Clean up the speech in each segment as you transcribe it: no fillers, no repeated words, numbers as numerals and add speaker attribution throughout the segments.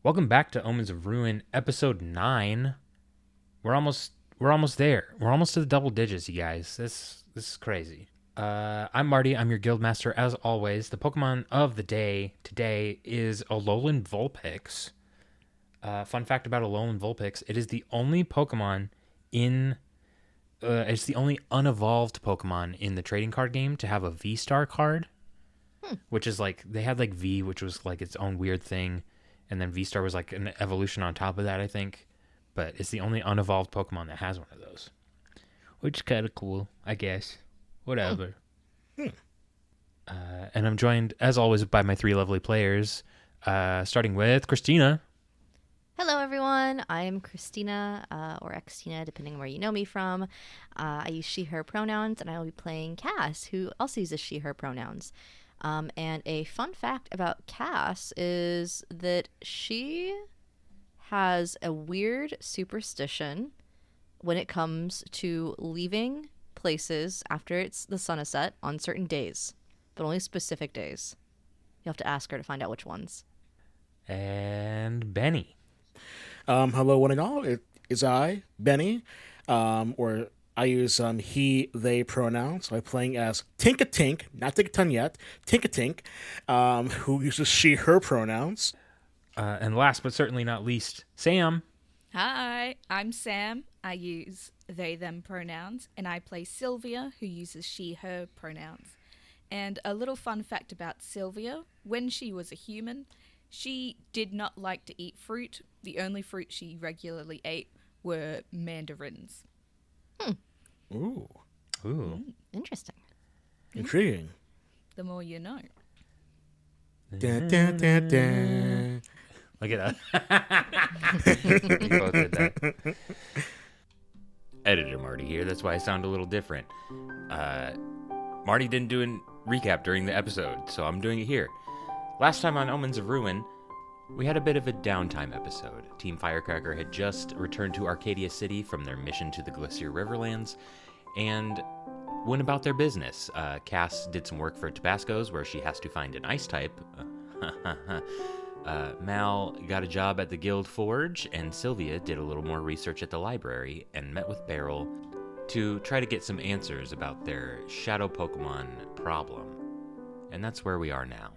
Speaker 1: Welcome back to Omens of Ruin, episode 9. We're almost there. We're almost to the double digits, you guys. This is crazy. I'm Marty. I'm your guild master as always. The Pokemon of the day today is Alolan Vulpix. Fun fact about Alolan Vulpix: it is the only Pokemon in. It's the only unevolved Pokemon in the trading card game to have a V-Star card, which is like they had like V, which was like its own weird thing. And then V-Star was like an evolution on top of that, I think. But it's the only unevolved Pokemon that has one of those. Which is kind of cool, I guess. Whatever. And I'm joined, as always, by my three lovely players. Starting with Christina.
Speaker 2: Hello, everyone. I'm Christina, or Xtina, depending on where you know me from. I use she, her pronouns, and I will be playing Cass, who also uses she, her pronouns. And a fun fact about Cass is that she has a weird superstition when it comes to leaving places after the sun is set on certain days, but only specific days. You'll have to ask her to find out which ones.
Speaker 1: And Benny.
Speaker 3: Hello, one and all. It is I, Benny, or I use he, they pronouns. So I'm playing as Tinkatink, not Tinkatink yet, Tinkatink, who uses she, her pronouns.
Speaker 1: And last but certainly not least, Sam.
Speaker 4: Hi, I'm Sam. I use they, them pronouns, and I play Silvia, who uses she, her pronouns. And a little fun fact about Silvia, when she was a human, she did not like to eat fruit. The only fruit she regularly ate were mandarins.
Speaker 3: Ooh.
Speaker 2: Interesting.
Speaker 3: Intriguing.
Speaker 4: The more you know.
Speaker 3: Dun, dun, dun, dun.
Speaker 1: Look at that. You both did that. Editor Marty here. That's why I sound a little different. Marty didn't do a recap during the episode, so I'm doing it here. Last time on Omens of Ruin, we had a bit of a downtime episode. Team Firecracker had just returned to Arcadia City from their mission to the Glacier Riverlands and went about their business. Cass did some work for Tabasco's where she has to find an ice type. Mal got a job at the Guild Forge, and Silvia did a little more research at the library and met with Beryl to try to get some answers about their shadow Pokemon problem. And that's where we are now.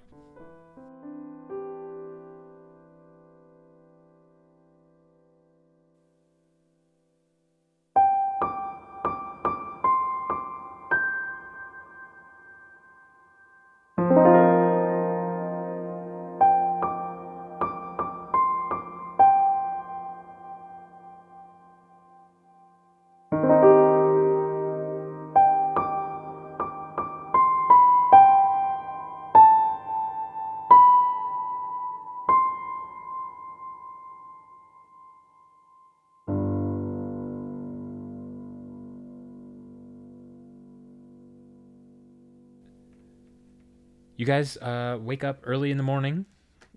Speaker 1: You guys wake up early in the morning.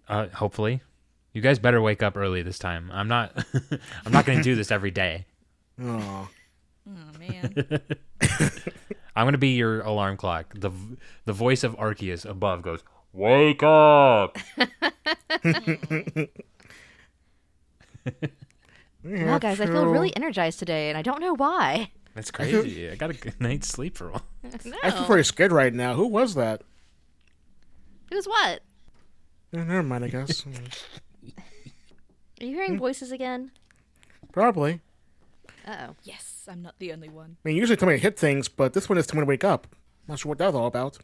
Speaker 1: Hopefully, you guys better wake up early this time. I'm not. I'm not going to do this every day.
Speaker 3: Oh.
Speaker 4: Oh, man.
Speaker 1: I'm going to be your alarm clock. The voice of Arceus above goes, "Wake up!"
Speaker 2: Wow, guys, I feel really energized today, and I don't know why.
Speaker 1: That's crazy. I got a good night's sleep for all.
Speaker 2: No.
Speaker 3: I feel pretty scared right now. Who was that?
Speaker 2: Who's what?
Speaker 3: Never mind, I guess.
Speaker 2: Are you hearing voices again?
Speaker 3: Probably.
Speaker 2: Uh-oh.
Speaker 4: Yes, I'm not the only one.
Speaker 3: I mean, usually tell me to hit things, but this one is telling me to wake up. Not sure what that's all about.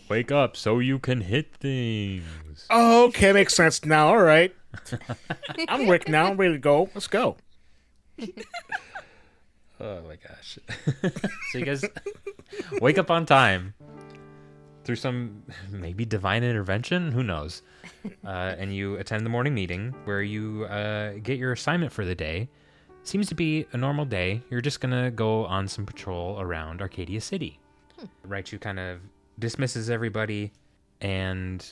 Speaker 1: Wake up so you can hit things.
Speaker 3: Oh, okay, makes sense now. All right. I'm awake now. I'm ready to go. Let's go.
Speaker 1: Oh my gosh. So you guys wake up on time through some maybe divine intervention, who knows, and you attend the morning meeting where you get your assignment for the day. Seems to be a normal day. You're just gonna go on some patrol around Arcadia City. Raichu kind of dismisses everybody, and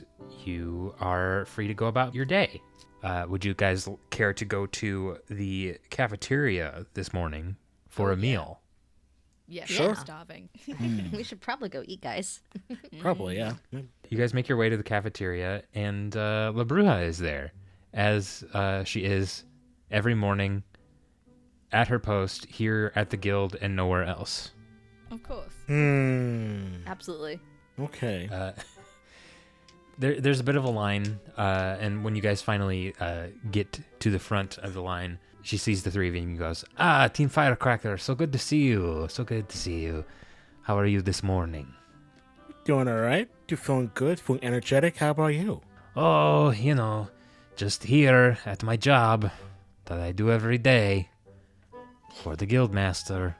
Speaker 1: you are free to go about your day. Would you guys care to go to the cafeteria this morning for a meal?
Speaker 4: Yes,
Speaker 3: Sure.
Speaker 4: I'm starving.
Speaker 2: We should probably go eat, guys.
Speaker 3: Probably, yeah.
Speaker 1: You guys make your way to the cafeteria, and La Bruja is there. as she is every morning at her post here at the guild and nowhere else.
Speaker 4: Of course.
Speaker 2: Absolutely.
Speaker 3: Okay.
Speaker 1: There's a bit of a line, and when you guys finally get to the front of the line, she sees the three of you and goes, Team Firecracker, so good to see you. So good to see you. How are you this morning?
Speaker 3: Doing all right. You feeling good? Feeling energetic? How about you?
Speaker 1: Oh, just here at my job that I do every day for the guildmaster.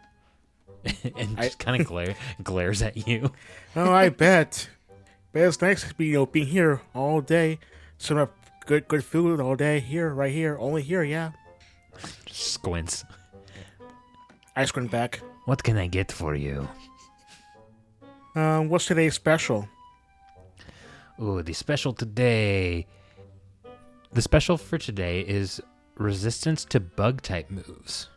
Speaker 1: And just kind of glares at you.
Speaker 3: Oh, I bet. But it's nice to be, being here all day. Some up good food all day here, right here, only here, yeah.
Speaker 1: Squints.
Speaker 3: I squint back.
Speaker 1: What can I get for you?
Speaker 3: What's today's special?
Speaker 1: Ooh, the special today. The special for today is resistance to bug type moves.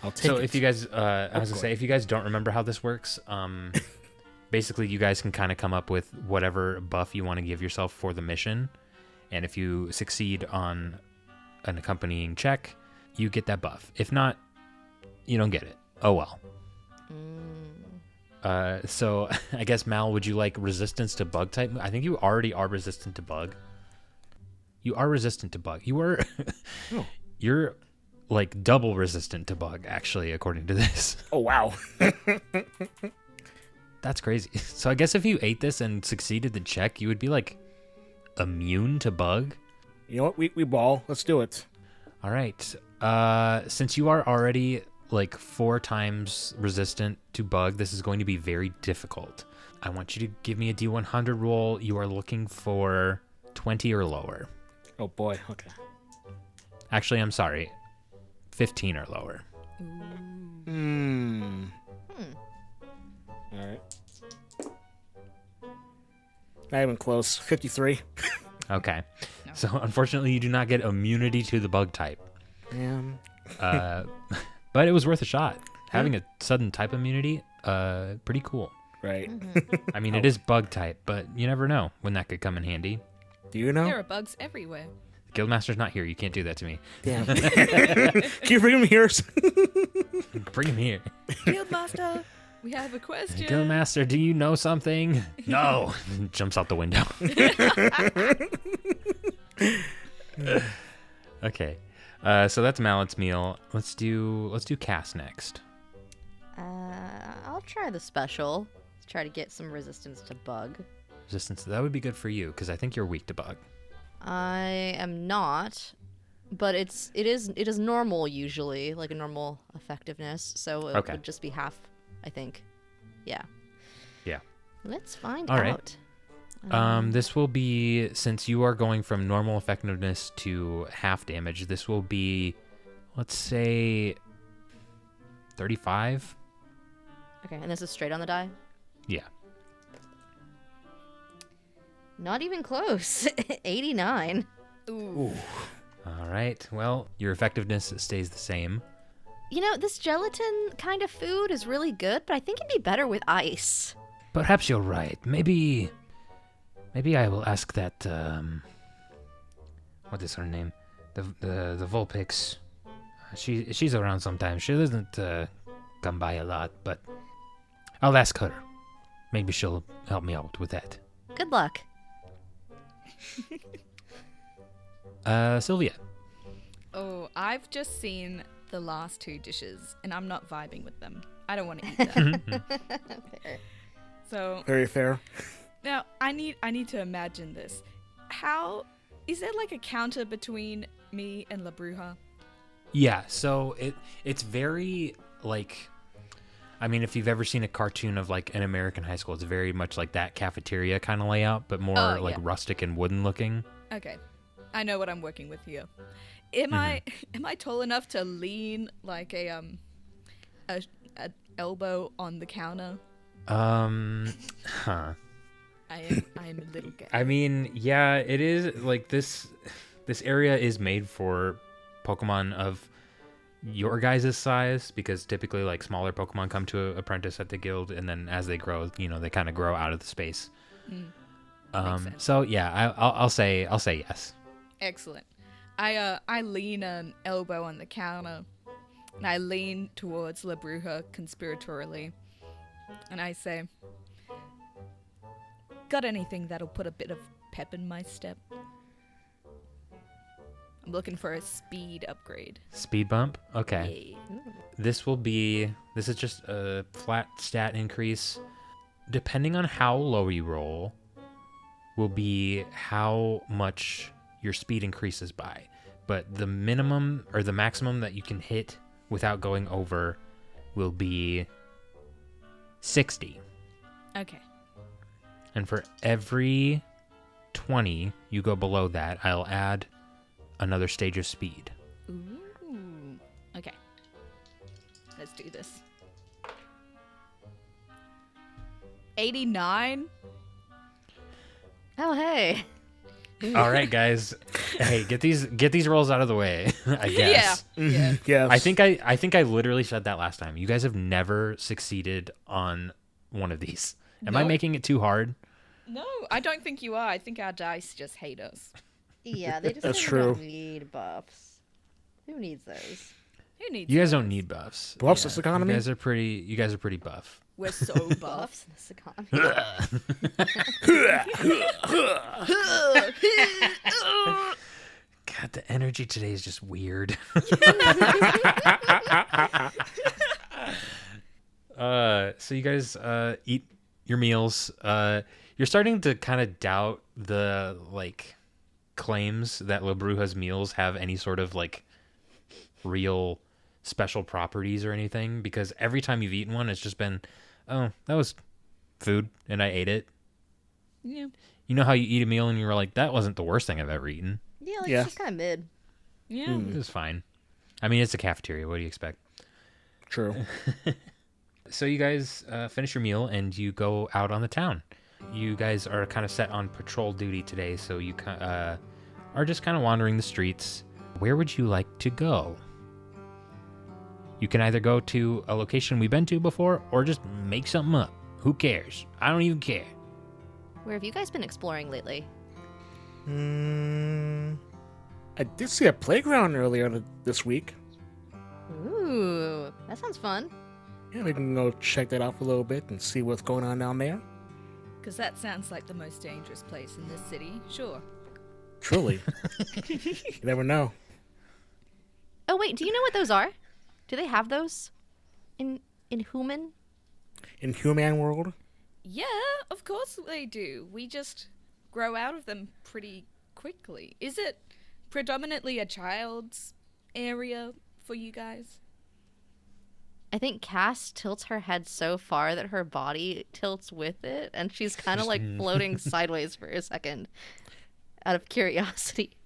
Speaker 3: I'll take
Speaker 1: So
Speaker 3: it.
Speaker 1: if you guys, I was gonna say, if you guys don't remember how this works, basically you guys can kind of come up with whatever buff you want to give yourself for the mission, and if you succeed on an accompanying check, you get that buff. If not, you don't get it. Oh well. So I guess Mal, would you like resistance to bug type? I think you already are resistant to bug. You are resistant to bug. You are. You're like double resistant to bug, actually, according to this.
Speaker 3: Oh, wow.
Speaker 1: That's crazy. So I guess if you ate this and succeeded the check, you would be like immune to bug.
Speaker 3: You know what? We ball. Let's do it.
Speaker 1: All right. Since you are already like 4 times resistant to bug, this is going to be very difficult. I want you to give me a D100 roll. You are looking for 20 or lower.
Speaker 3: Oh, boy. Okay.
Speaker 1: Actually, I'm sorry. 15 or lower.
Speaker 3: All right. Not even close. 53.
Speaker 1: Okay. So unfortunately, you do not get immunity to the bug type. But it was worth a shot. Having a sudden type immunity, pretty cool.
Speaker 3: Right.
Speaker 1: I mean, it is bug type, but you never know when that could come in handy.
Speaker 3: Do you know?
Speaker 4: There are bugs everywhere.
Speaker 1: Guildmaster's not here. You can't do that to me.
Speaker 3: Damn. Can you bring him here?
Speaker 1: Bring him here.
Speaker 4: Guildmaster, we have a question.
Speaker 1: Guildmaster, do you know something? No. Jumps out the window. Okay. So that's Mallet's meal. Let's do Cass next.
Speaker 2: I'll try the special. Let's try to get some resistance to bug.
Speaker 1: Resistance, that would be good for you, because I think you're weak to bug.
Speaker 2: I am not, but it is normal usually, like a normal effectiveness. So it would just be half, I think. Yeah.
Speaker 1: Yeah.
Speaker 2: Let's find
Speaker 1: All
Speaker 2: out.
Speaker 1: Right. This will be, since you are going from normal effectiveness to half damage, this will be, let's say, 35.
Speaker 2: Okay, and this is straight on the die?
Speaker 1: Yeah.
Speaker 2: Not even close. 89.
Speaker 4: Ooh.
Speaker 1: All right. Well, your effectiveness stays the same.
Speaker 2: You know, this gelatin kind of food is really good, but I think it'd be better with ice.
Speaker 1: Perhaps you're right. Maybe I will ask that, what is her name? The Vulpix. She's around sometimes. She doesn't come by a lot, but I'll ask her. Maybe she'll help me out with that.
Speaker 2: Good luck.
Speaker 1: Silvia.
Speaker 4: Oh, I've just seen the last 2 dishes, and I'm not vibing with them. I don't want to eat them.
Speaker 2: Fair.
Speaker 4: So
Speaker 3: Very fair.
Speaker 4: now I need to imagine this. How is there like a counter between me and La Bruja?
Speaker 1: Yeah, so it's very, like, I mean, if you've ever seen a cartoon of, like, an American high school, it's very much like that cafeteria kind of layout, but more, like, rustic and wooden looking.
Speaker 4: Okay, I know what I'm working with here. Am I tall enough to lean like a elbow on the counter?
Speaker 1: Huh.
Speaker 4: I am a little guy.
Speaker 1: I mean, yeah, it is, like, this area is made for Pokemon of your guys' size, because typically, like, smaller Pokemon come to apprentice at the guild, and then as they grow, they kind of grow out of the space.
Speaker 4: Makes sense.
Speaker 1: So yeah, I'll say yes.
Speaker 4: Excellent. I lean an elbow on the counter, and I lean towards La Bruja conspiratorially, and I say, "Got anything that'll put a bit of pep in my step?" I'm looking for a speed upgrade.
Speaker 1: Speed bump. Okay.
Speaker 4: Yay.
Speaker 1: This is just a flat stat increase. Depending on how low you roll, will be how much your speed increases by. But the minimum or the maximum that you can hit without going over will be 60.
Speaker 4: Okay.
Speaker 1: And for every 20 you go below that, I'll add another stage of speed.
Speaker 4: Ooh. Okay. Let's do this. 89?
Speaker 2: Oh, hey.
Speaker 1: All right, guys. Hey, get these rolls out of the way. I guess.
Speaker 4: Yeah.
Speaker 3: Yes.
Speaker 1: I think I literally said that last time. You guys have never succeeded on one of these. Am I
Speaker 4: No.
Speaker 1: making it too hard?
Speaker 4: No, I don't think you are. I think our dice just hate us.
Speaker 2: Yeah, they just
Speaker 3: That's
Speaker 2: kinda
Speaker 3: true.
Speaker 2: don't need buffs. Who needs those?
Speaker 4: Who needs
Speaker 1: You guys
Speaker 4: those?
Speaker 1: don't need buffs.
Speaker 3: Buffs this economy?
Speaker 1: You guys are pretty buff.
Speaker 4: We're so buff.
Speaker 2: Buffs in this economy.
Speaker 1: God, the energy today is just weird. So you guys eat your meals. You're starting to kind of doubt the claims that La Bruja's meals have any sort of real special properties or anything, because every time you've eaten one, it's just been, oh, that was food and I ate it.
Speaker 4: Yeah.
Speaker 1: You know how you eat a meal and you're like, that wasn't the worst thing I've ever eaten.
Speaker 2: Yeah,
Speaker 3: Yeah.
Speaker 2: it's just kind of mid.
Speaker 4: Yeah.
Speaker 1: It was fine. I mean, it's a cafeteria. What do you expect?
Speaker 3: True.
Speaker 1: So you guys finish your meal and you go out on the town. You guys are kind of set on patrol duty today, so you are just kind of wandering the streets. Where would you like to go? You can either go to a location we've been to before or just make something up. Who cares? I don't even care.
Speaker 2: Where have you guys been exploring lately?
Speaker 3: I did see a playground earlier this week.
Speaker 2: Ooh, that sounds fun.
Speaker 3: Yeah, we can go check that out for a little bit and see what's going on down there.
Speaker 4: Because that sounds like the most dangerous place in this city. Sure.
Speaker 3: Truly. You never know.
Speaker 2: Oh wait, do you know what those are? Do they have those in human?
Speaker 3: In human world,
Speaker 4: Yeah, of course they do. We just grow out of them pretty quickly. Is it predominantly a child's area for you guys?
Speaker 2: I think Cass tilts her head so far that her body tilts with it, and she's kind of floating sideways for a second, out of curiosity.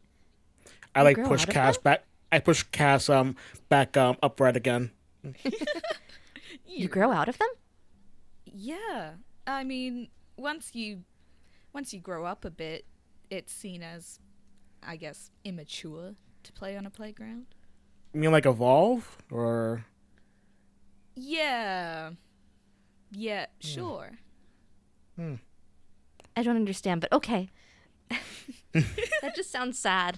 Speaker 3: I
Speaker 2: grow
Speaker 3: push
Speaker 2: out of
Speaker 3: Cass
Speaker 2: them?
Speaker 3: back. I push Cass back upright again.
Speaker 2: You grow out of them?
Speaker 4: Yeah. I mean, once you grow up a bit, it's seen as, I guess, immature to play on a playground.
Speaker 3: You mean evolve or?
Speaker 4: Yeah. Yeah, sure.
Speaker 2: I don't understand, but okay. That just sounds sad.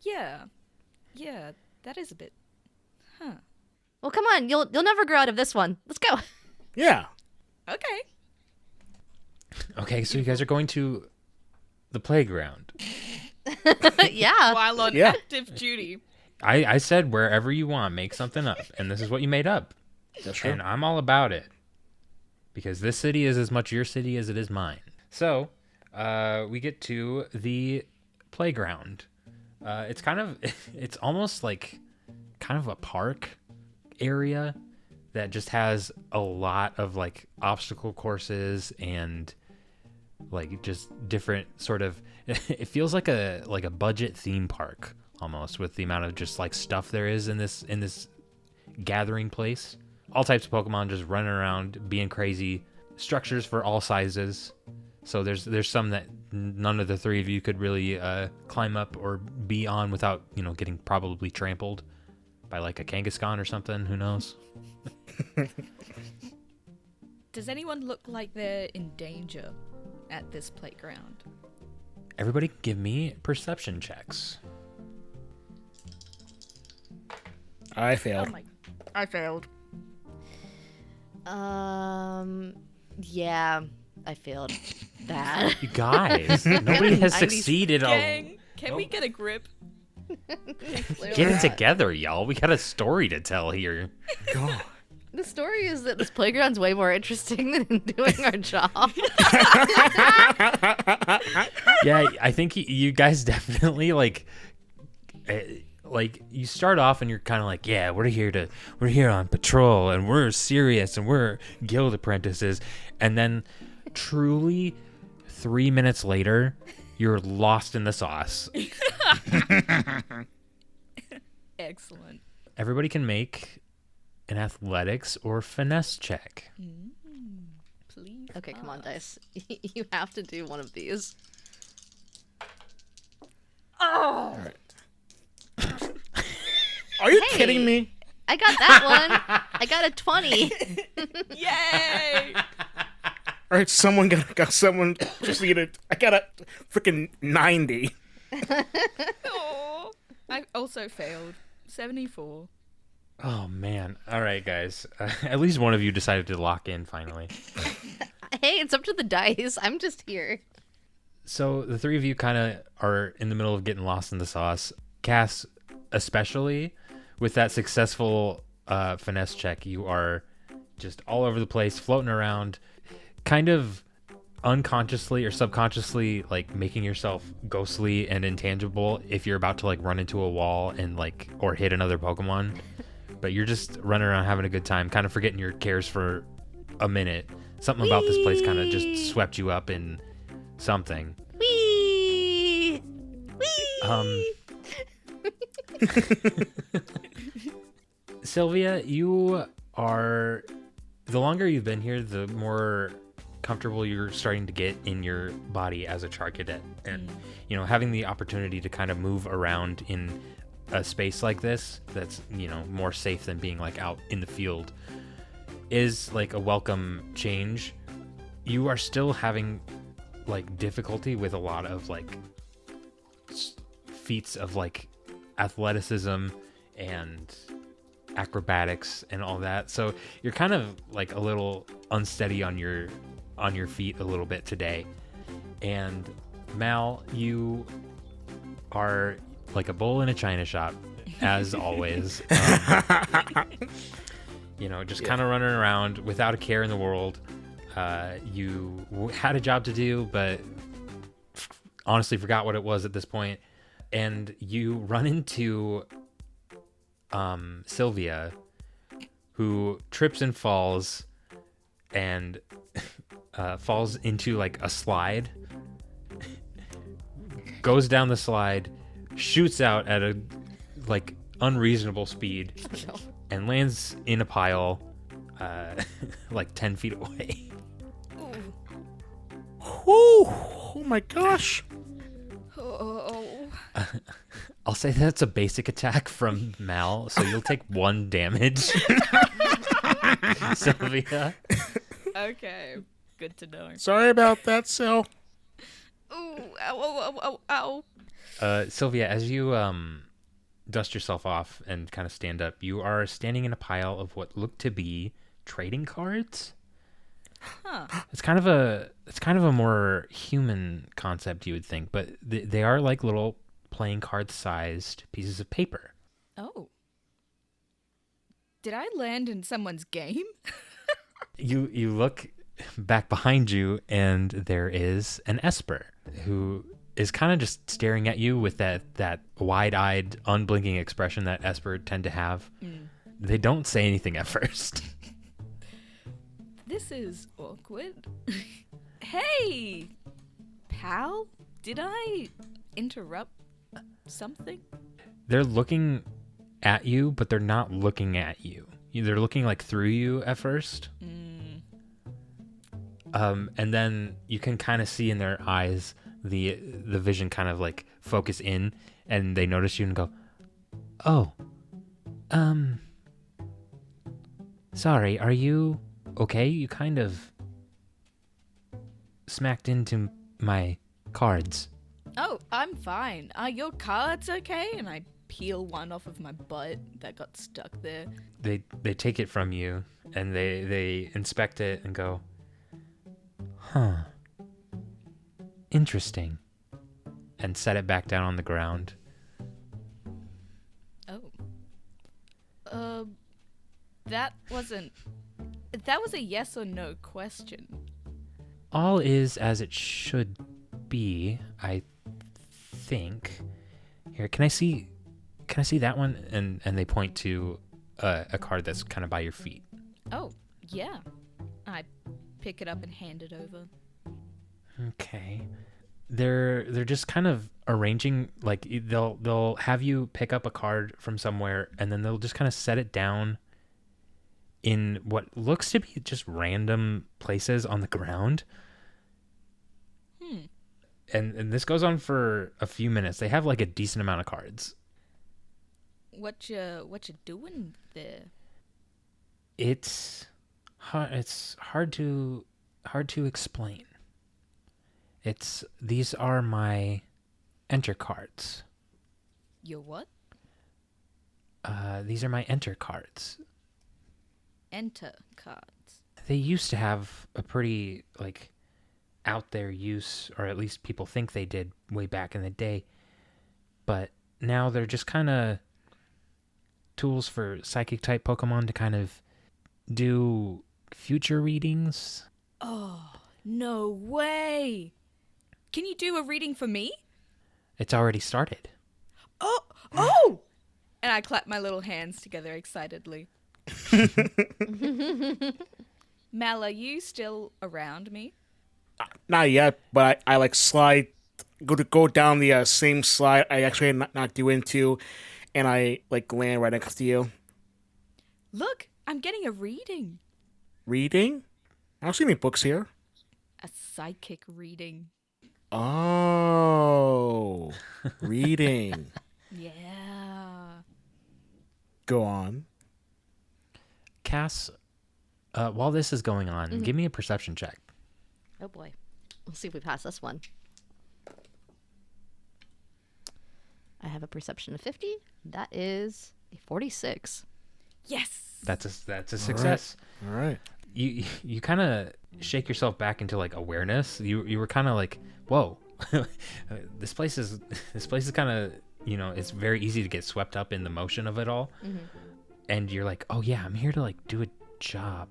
Speaker 4: Yeah. Yeah, that is a bit. Huh.
Speaker 2: Well, come on, you'll never grow out of this one. Let's go.
Speaker 3: Yeah.
Speaker 4: Okay.
Speaker 1: Okay, so you guys are going to the playground.
Speaker 2: Yeah.
Speaker 4: While on
Speaker 3: Yeah.
Speaker 4: active duty.
Speaker 1: I said wherever you want, make something up. And this is what you made up.
Speaker 3: That's true.
Speaker 1: And I'm all about it. Because this city is as much your city as it is mine. So, we get to the playground. It's almost like kind of a park area that just has a lot of obstacle courses and just different sort of, it feels like a budget theme park almost, with the amount of just stuff there is in this gathering place. All types of Pokemon just running around being crazy. Structures for all sizes. So there's some that none of the three of you could really climb up or be on without getting probably trampled by a Kangaskhan or something. Who knows?
Speaker 4: Does anyone look like they're in danger? at this playground?
Speaker 1: Everybody give me perception checks.
Speaker 3: I failed.
Speaker 4: I failed.
Speaker 2: Yeah, I failed bad.
Speaker 1: You guys, nobody has succeeded.
Speaker 4: Gang, can we get a grip?
Speaker 1: Get it together, y'all. We got a story to tell here.
Speaker 3: God.
Speaker 2: The story is that this playground's way more interesting than doing our job.
Speaker 1: Yeah, I think you guys definitely like you start off and you're kind of like, yeah, we're here on patrol and we're serious and we're guild apprentices, and then truly 3 minutes later, you're lost in the sauce.
Speaker 4: Excellent.
Speaker 1: Everybody can make an athletics or finesse check.
Speaker 4: Please.
Speaker 2: Okay, come on, dice. You have to do one of these.
Speaker 3: All right. Are you kidding me?
Speaker 2: I got that one. I got a 20.
Speaker 4: Yay!
Speaker 3: All right, someone got someone just needed. I got a freaking 90.
Speaker 4: Oh, I also failed. 74.
Speaker 1: Oh man! All right, guys. At least one of you decided to lock in finally.
Speaker 2: Hey, it's up to the dice. I'm just here.
Speaker 1: So the three of you kind of are in the middle of getting lost in the sauce. Cass, especially with that successful finesse check, you are just all over the place, floating around, kind of unconsciously or subconsciously like making yourself ghostly and intangible if you're about to like run into a wall and like or hit another Pokemon. But you're just running around having a good time, kind of forgetting your cares for a minute. Something about this place kind of just swept you up in something.
Speaker 2: Whee! Whee!
Speaker 1: Silvia, you are, the longer you've been here, the more comfortable you're starting to get in your body as a Charcadet. And, you know, having the opportunity to kind of move around in a space like this that's, you know, more safe than being like out in the field is like a welcome change. You are still having like difficulty with a lot of like feats of like athleticism and acrobatics and all that, so you're kind of like a little unsteady on your feet a little bit today. And Mal, you are like a bull in a china shop as always. You know, just kind of running around without a care in the world. You had a job to do, but honestly forgot what it was at this point. And you run into Silvia, who trips and falls and falls into like a slide, goes down the slide, shoots out at a like unreasonable speed, and lands in a pile like 10 feet away.
Speaker 3: Oh my gosh.
Speaker 4: Oh.
Speaker 1: I'll say that's a basic attack from Mal, so you'll take 1 damage. Silvia.
Speaker 4: Okay. Good to know.
Speaker 3: Sorry about that, Sil.
Speaker 4: Ooh, ow, ow, ow, ow.
Speaker 1: Silvia, as you dust yourself off and kind of stand up, you are standing in a pile of what look to be trading cards.
Speaker 4: Huh.
Speaker 1: It's kind of a more human concept, you would think, but they are like little playing card sized pieces of paper.
Speaker 4: Oh. Did I land in someone's game?
Speaker 1: You look back behind you, and there is an Esper who is kind of just staring at you with that wide-eyed, unblinking expression that Esper tend to have. They don't say anything at first.
Speaker 4: This is awkward. Hey, pal, did I interrupt something?
Speaker 1: They're looking at you, but they're not looking at you. They're looking like through you at first. And then you can kind of see in their eyes the vision kind of like focus in, and they notice you and go, "Oh, sorry, are you okay? You kind of smacked into my cards.
Speaker 4: Oh, I'm fine. Are your cards okay? And I peel one off of my butt that got stuck there.
Speaker 1: They take it from you and they inspect it and go, huh, interesting, and set it back down on the ground.
Speaker 4: Oh. That was a yes or no question.
Speaker 1: All is as it should be, I think. Here, can I see that one? And they point to a card that's kind of by your feet.
Speaker 4: Oh, yeah. I pick it up and hand it over.
Speaker 1: Okay. They're just kind of arranging, like they'll have you pick up a card from somewhere and then they'll just kind of set it down in what looks to be just random places on the ground. And this goes on for a few minutes. They have like a decent amount of cards.
Speaker 4: What you doing there?
Speaker 1: It's hard to explain. These are my enter cards.
Speaker 4: Your what?
Speaker 1: These are my enter cards.
Speaker 4: Enter cards.
Speaker 1: They used to have a pretty like out there use, or at least people think they did way back in the day. But now they're just kind of tools for psychic type Pokemon to kind of do future readings.
Speaker 4: Oh, no way. Can you do a reading for me?
Speaker 1: It's already started.
Speaker 4: Oh! And I clap my little hands together excitedly. Mal, are you still around me?
Speaker 3: Not yet, but I like slide, go down the same slide I actually not do into, and I like land right next to you.
Speaker 4: Look, I'm getting a reading.
Speaker 3: Reading? I don't see any books here.
Speaker 4: A psychic reading.
Speaker 3: Oh, reading.
Speaker 4: Yeah.
Speaker 3: Go on.
Speaker 1: Cass, while this is going on, give me a perception check.
Speaker 2: Oh boy. We'll see if we pass this one. I have a perception of 50. That is a 46.
Speaker 4: Yes.
Speaker 1: That's a success.
Speaker 3: All right.
Speaker 1: You kind of shake yourself back into like awareness. You were kind of like, whoa, this place is kind of, it's very easy to get swept up in the motion of it all. And you're like, oh yeah, I'm here to like do a job.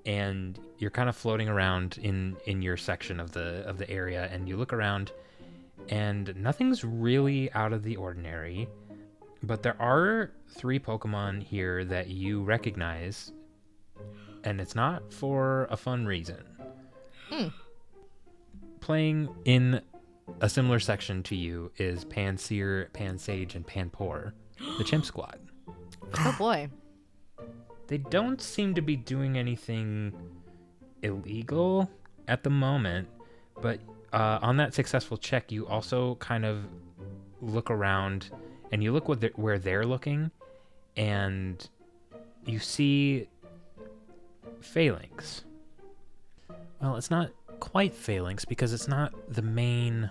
Speaker 1: And you're kind of floating around in your section of the area, and you look around and nothing's really out of the ordinary, but there are 3 Pokemon here that you recognize, and it's not for a fun reason. Playing in a similar section to you is Panseer, Pansage, and Panpour, the Chimp Squad.
Speaker 2: Oh boy.
Speaker 1: They don't seem to be doing anything illegal at the moment, but on that successful check, you also kind of look around, and you look where they're looking, and you see phalanx. Well, it's not quite phalanx because it's not the main.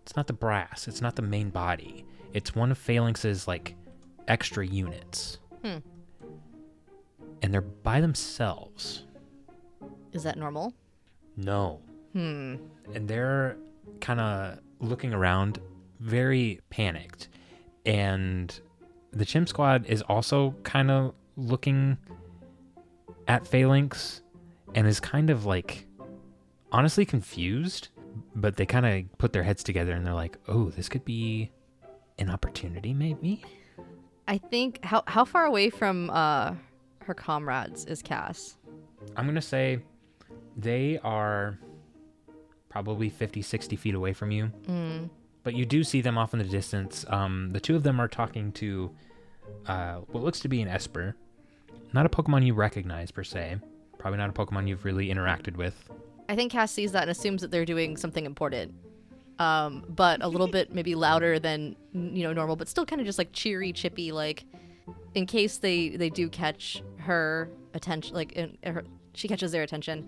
Speaker 1: It's not the brass. It's not the main body. It's one of phalanx's like extra units. And they're by themselves.
Speaker 2: Is that normal?
Speaker 1: No. And they're kind of looking around, very panicked. And the Chimp Squad is also kind of looking at Phalanx and is kind of like honestly confused, but they kind of put their heads together and they're like, oh, this could be an opportunity maybe?
Speaker 2: I think, how far away from her comrades is Cass?
Speaker 1: I'm going to say they are probably 50, 60 feet away from you. But you do see them off in the distance. The 2 of them are talking to what looks to be an Esper. Not a Pokemon you recognize per se. Probably not a Pokemon you've really interacted with.
Speaker 2: I think Cass sees that and assumes that they're doing something important. But a little bit maybe louder than normal, but still kind of just like cheery, chippy, like in case they do catch her attention, like she catches their attention.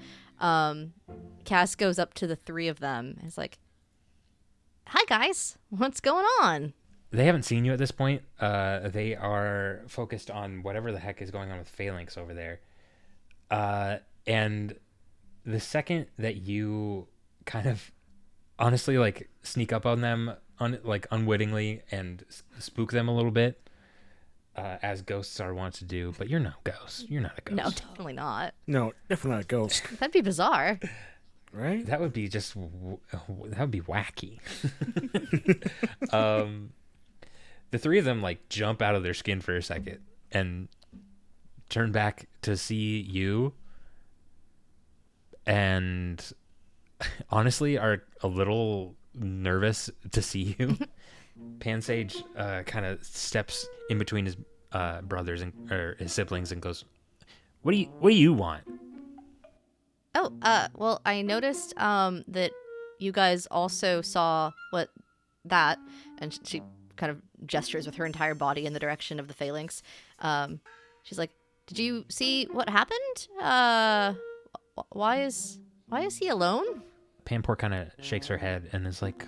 Speaker 2: Cass goes up to the three of them and is like, "Hi guys, what's going on?"
Speaker 1: They haven't seen you at this point. They are focused on whatever the heck is going on with Phalanx over there. And the second that you kind of honestly like sneak up on them unwittingly and spook them a little bit, as ghosts are wont to do, but you're no ghost. You're not a ghost.
Speaker 2: No, definitely not.
Speaker 3: No, definitely not a ghost,
Speaker 2: That'd be bizarre.
Speaker 3: right?
Speaker 1: That would be that would be wacky. The three of them like jump out of their skin for a second and turn back to see you, and honestly are a little nervous to see you. Pansage kind of steps in between his brothers or his siblings and goes, "What do you want?"
Speaker 2: Oh, well, I noticed that you guys also saw that, and she kind of gestures with her entire body in the direction of the Phalanx. She's like, "Did you see what happened? Why is he alone?"
Speaker 1: Panpour kind of shakes her head and is like,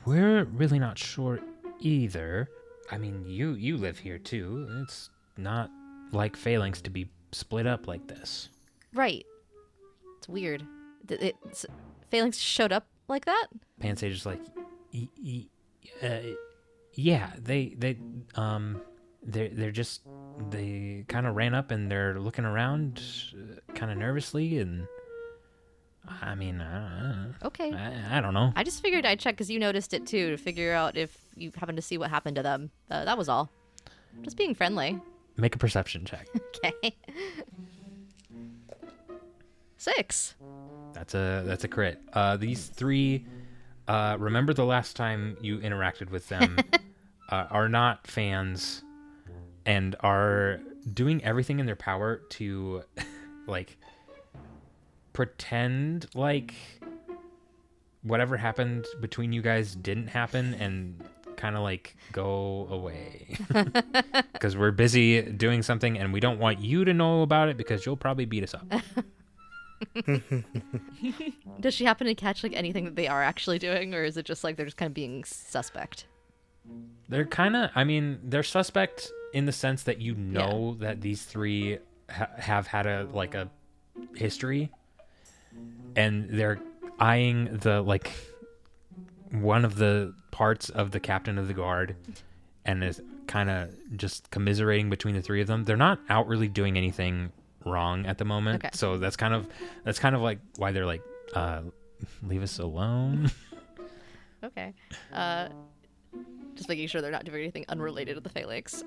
Speaker 1: "We're really not sure either. I mean, you live here too. It's not like Phalanx to be split up like this."
Speaker 2: Right. It's weird. Phalanx showed up like that?
Speaker 1: Pansage is like, yeah, they kind of ran up and they're looking around kind of nervously, and I mean,
Speaker 2: Okay.
Speaker 1: I don't know.
Speaker 2: I just figured I'd check because you noticed it too, to figure out if you happened to see what happened to them. That was all. Just being friendly.
Speaker 1: Make a perception check.
Speaker 2: Okay. 6.
Speaker 1: That's a crit. These three, remember the last time you interacted with them, are not fans and are doing everything in their power to like pretend like whatever happened between you guys didn't happen and kind of like go away because we're busy doing something and we don't want you to know about it because you'll probably beat us up.
Speaker 2: Does she happen to catch like anything that they are actually doing, or is it just like they're just kind of being suspect?
Speaker 1: They're kind of, I mean, they're suspect in the sense that you know that these three have had a history, and they're eyeing the one of the parts of the captain of the guard, and is kind of just commiserating between the three of them. They're not outwardly doing anything wrong at the moment,
Speaker 2: Okay.
Speaker 1: so that's kind of like why they're like, leave us alone.
Speaker 2: Okay. Just making sure they're not doing anything unrelated to the Phalanx.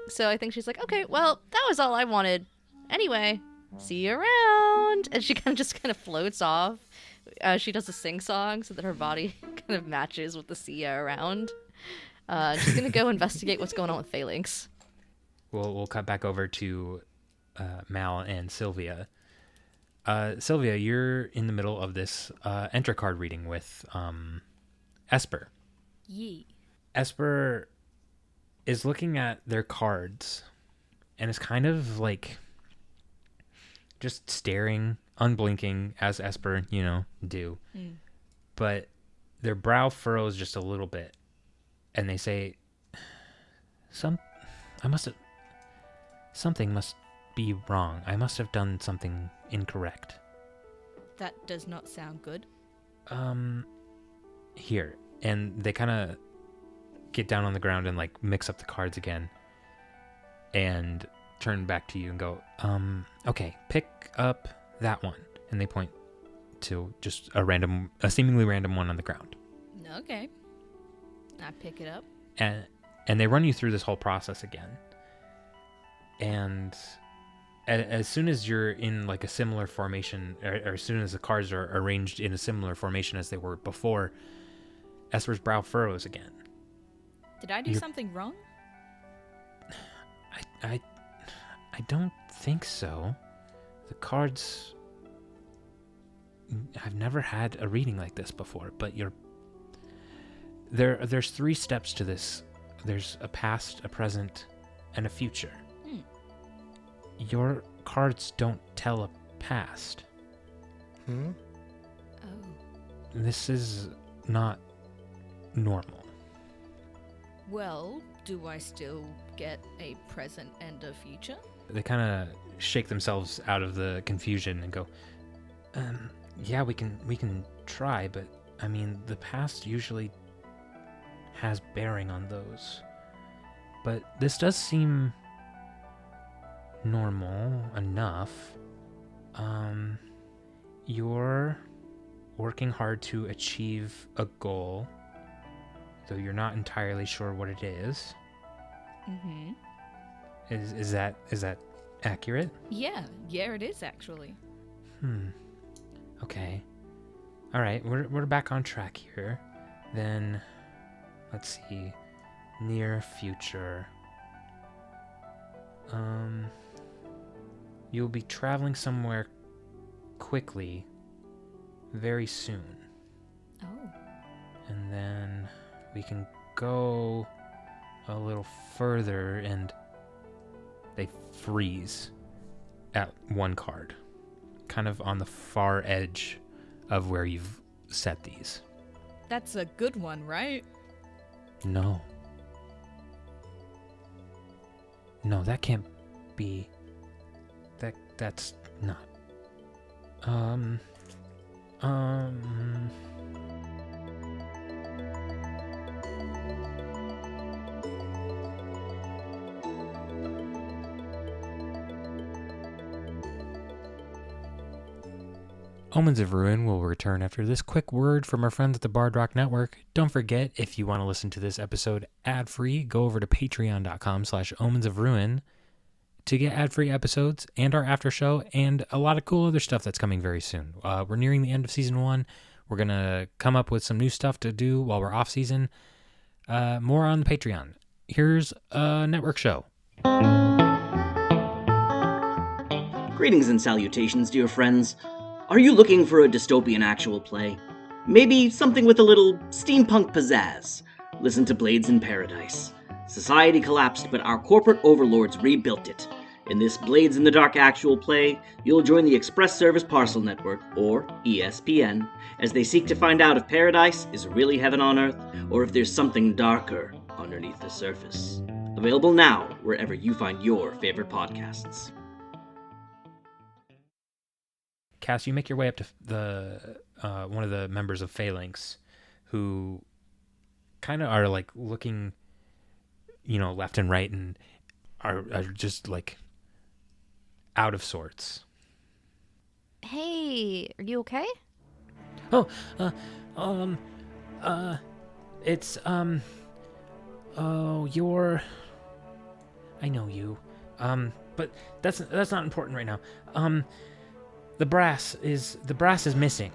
Speaker 2: So I think she's like, okay, well, that was all I wanted. Anyway, see you around. And she kind of floats off. She does a sing-song so that her body kind of matches with the see ya around. She's going to go investigate what's going on with Phalanx.
Speaker 1: We'll cut back over to Mal and Silvia. Silvia, you're in the middle of this enter card reading with Esper.
Speaker 4: Yee.
Speaker 1: Esper is looking at their cards and is kind of like just staring, unblinking, as Esper, do. But their brow furrows just a little bit, and they say, something must be wrong. I must have done something incorrect.
Speaker 4: That does not sound good.
Speaker 1: Here. And they kind of get down on the ground and mix up the cards again and turn back to you and go, okay, pick up that one. And they point to just a seemingly random one on the ground.
Speaker 4: Okay. I pick it up.
Speaker 1: And they run you through this whole process again. And as soon as you're in a similar formation, or as soon as the cards are arranged in a similar formation as they were before, Esper's brow furrows again.
Speaker 4: Did I do something wrong?
Speaker 1: I don't think so. The cards... I've never had a reading like this before, but there's 3 steps to this. There's a past, a present, and a future. Your cards don't tell a past.
Speaker 3: Hmm?
Speaker 4: Oh.
Speaker 1: This is not normal.
Speaker 4: Well, do I still get a present and a future?
Speaker 1: They kind of shake themselves out of the confusion and go, yeah, we can try, but I mean, the past usually has bearing on those. But this does seem normal enough. You're working hard to achieve a goal, though you're not entirely sure what it is.
Speaker 4: Mm-hmm.
Speaker 1: Is that accurate?
Speaker 4: Yeah, it is actually.
Speaker 1: Okay. All right, we're back on track here. Then, let's see, near future. You'll be traveling somewhere quickly, very soon,
Speaker 4: Oh.
Speaker 1: and then we can go a little further, and they freeze at one card, kind of on the far edge of where you've set these.
Speaker 4: That's a good one, right?
Speaker 1: No, that can't be. That's not. Omens of Ruin will return after this quick word from our friends at the Bard Rock Network. Don't forget, if you want to listen to this episode ad-free, go over to patreon.com/Omens of Ruin to get ad-free episodes and our after show and a lot of cool other stuff that's coming very soon. We're nearing the end of season 1. We're going to come up with some new stuff to do while we're off season. More on the Patreon. Here's a network show.
Speaker 5: Greetings and salutations, dear friends. Are you looking for a dystopian actual play? Maybe something with a little steampunk pizzazz? Listen to Blades in Paradise. Society collapsed, but our corporate overlords rebuilt it. In this Blades in the Dark actual play, you'll join the Express Service Parcel Network, or ESPN, as they seek to find out if paradise is really heaven on earth, or if there's something darker underneath the surface. Available now wherever you find your favorite podcasts.
Speaker 1: Cass, you make your way up to the one of the members of Phalanx, who kind of are like looking, left and right, and are just like out of sorts.
Speaker 2: Hey, are you okay?
Speaker 1: Oh, it's you're. I know you, but that's not important right now. The brass is missing.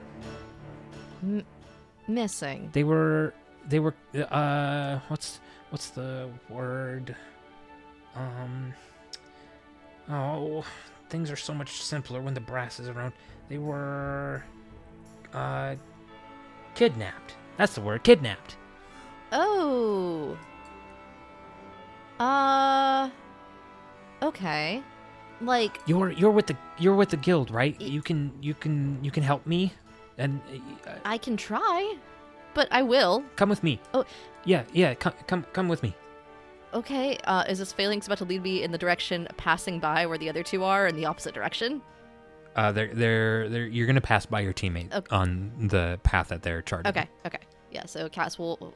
Speaker 2: Missing.
Speaker 1: They were what's the word? Things are so much simpler when the brass is around. They were kidnapped. That's the word, kidnapped.
Speaker 2: Oh. Okay. Like
Speaker 1: You're with the guild, right? You can help me, and
Speaker 2: I can try, but I will.
Speaker 1: come with me.
Speaker 2: Oh.
Speaker 1: Yeah. Come with me.
Speaker 2: Okay. Is this Phalanx about to lead me in the direction passing by where the other two are in the opposite direction?
Speaker 1: You're gonna pass by your teammate on the path that they're charting.
Speaker 2: Okay. Yeah. So Cass will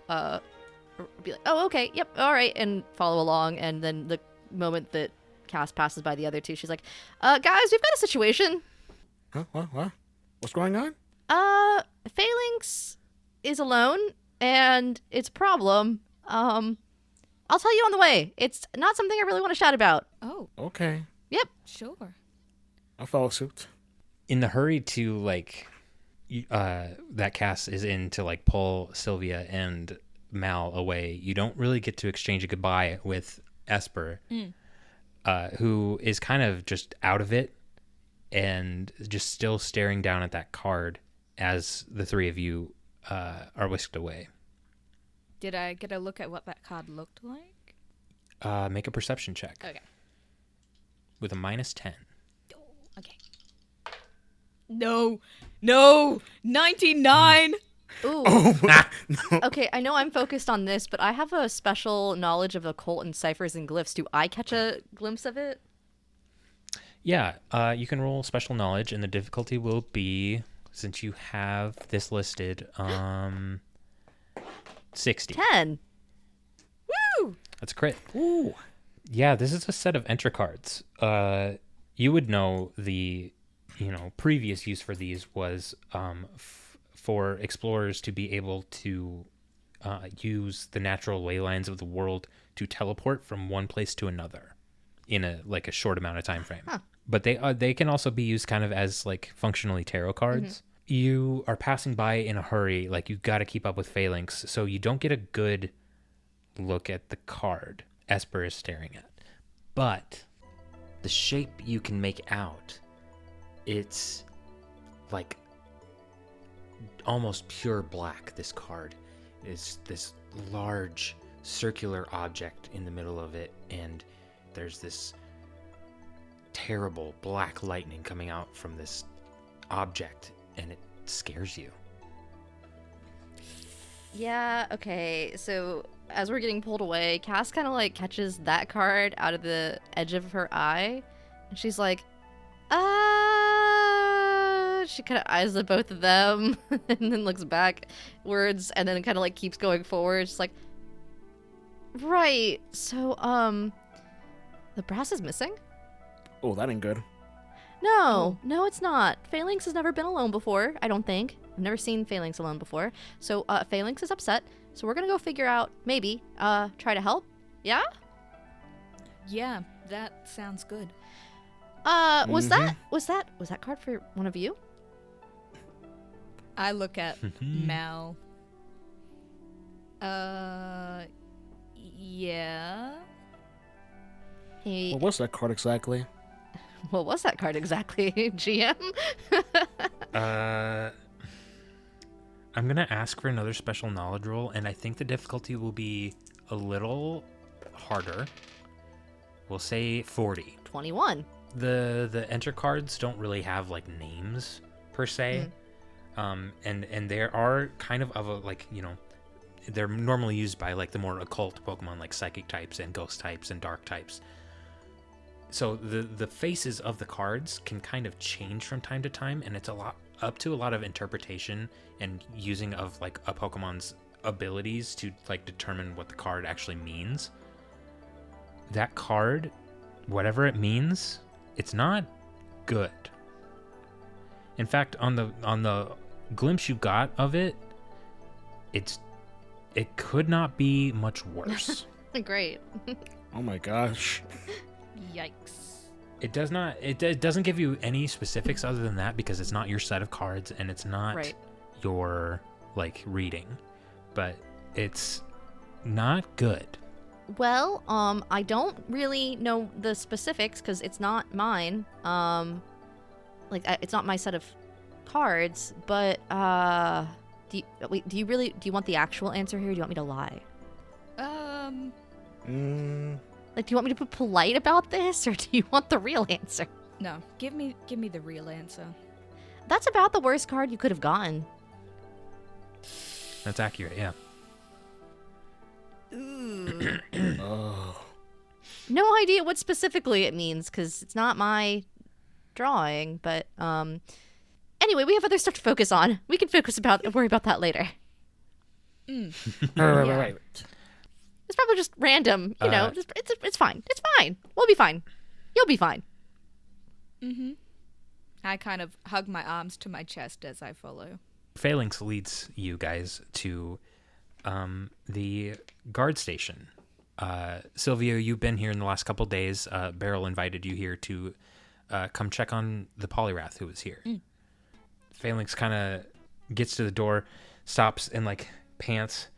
Speaker 2: be like, "Oh, okay. Yep. All right," and follow along. And then the moment that Cass passes by the other two, she's like, guys, we've got a situation.
Speaker 3: Huh? What? What's going on?
Speaker 2: Phalanx is alone, and it's a problem. I'll tell you on the way. It's not something I really want to shout about.
Speaker 4: Oh,
Speaker 3: Okay.
Speaker 2: Yep.
Speaker 4: sure.
Speaker 3: I'll follow suit.
Speaker 1: In the hurry to that Cass is in to like pull Silvia and Mal away, you don't really get to exchange a goodbye with Esper. Who is kind of just out of it and just still staring down at that card as the three of you are whisked away.
Speaker 4: Did I get a look at what that card looked like?
Speaker 1: Make a perception check
Speaker 4: Okay.
Speaker 1: with a -10.
Speaker 4: Oh, okay. No, 99.
Speaker 2: Ooh. Okay, I know I'm focused on this, but I have a special knowledge of occult and ciphers and glyphs. Do I catch a glimpse of it?
Speaker 1: Yeah, you can roll special knowledge, and the difficulty will be, since you have this listed, 60.
Speaker 2: 10. Woo!
Speaker 1: That's a crit.
Speaker 3: Ooh.
Speaker 1: Yeah, this is a set of enter cards. You would know the, previous use for these was for explorers to be able to use the natural ley lines of the world to teleport from one place to another in a short amount of time frame.
Speaker 2: Huh.
Speaker 1: But they can also be used kind of as functionally tarot cards. Mm-hmm. You are passing by in a hurry, you got to keep up with phalanx, so you don't get a good look at the card Esper is staring at. But the shape you can make out, it's almost pure black. This card is this large circular object in the middle of it, and there's this terrible black lightning coming out from this object, and it scares you.
Speaker 2: Yeah, okay. So as we're getting pulled away, Cass kind of catches that card out of the edge of her eye, and she's like, she kind of eyes the both of them and then looks backwards and then kind of keeps going forward. She's like, right, so the brass is missing?
Speaker 3: Oh, that ain't good.
Speaker 2: No, it's not. Phalanx has never been alone before, I don't think. I've never seen Phalanx alone before. So Phalanx is upset, so we're gonna go figure out, maybe, try to help. Yeah?
Speaker 4: Yeah, that sounds good.
Speaker 2: Was that card for one of you?
Speaker 4: I look at Mal. Yeah.
Speaker 2: Hey,
Speaker 3: What was that card exactly?
Speaker 2: what was that card exactly, GM?
Speaker 1: I'm gonna ask for another special knowledge roll, and I think the difficulty will be a little harder. We'll say 40.
Speaker 2: 21.
Speaker 1: The enter cards don't really have names per se, and there are kind of a they're normally used by the more occult Pokemon like psychic types and ghost types and dark types. So the faces of the cards can kind of change from time to time, and it's up to a lot of interpretation and using of a Pokemon's abilities to determine what the card actually means. That card, whatever it means, it's not good. In fact, on the glimpse you got of it, it could not be much worse.
Speaker 2: Great.
Speaker 3: Oh my gosh.
Speaker 4: Yikes.
Speaker 1: It does not. It doesn't give you any specifics other than that, because it's not your set of cards and it's not
Speaker 2: Right.
Speaker 1: your reading, but it's not good.
Speaker 2: Well, I don't really know the specifics because it's not mine. It's not my set of cards. But do you want the actual answer here? Or do you want me to lie? Do you want me to be polite about this, or do you want the real answer?
Speaker 4: No, give me the real answer.
Speaker 2: That's about the worst card you could have gotten.
Speaker 1: That's accurate, yeah.
Speaker 3: Oh.
Speaker 2: No idea what specifically it means because it's not my drawing. But anyway, we have other stuff to focus on. We can worry about that later.
Speaker 3: Right.
Speaker 2: It's probably just random, it's fine. It's fine. We'll be fine. You'll be fine.
Speaker 4: Mm-hmm. I kind of hug my arms to my chest as I follow.
Speaker 1: Phalanx leads you guys to the guard station. Silvia, you've been here in the last couple days. Beryl invited you here to come check on the Polyrath who was here. Phalanx kind of gets to the door, stops, and pants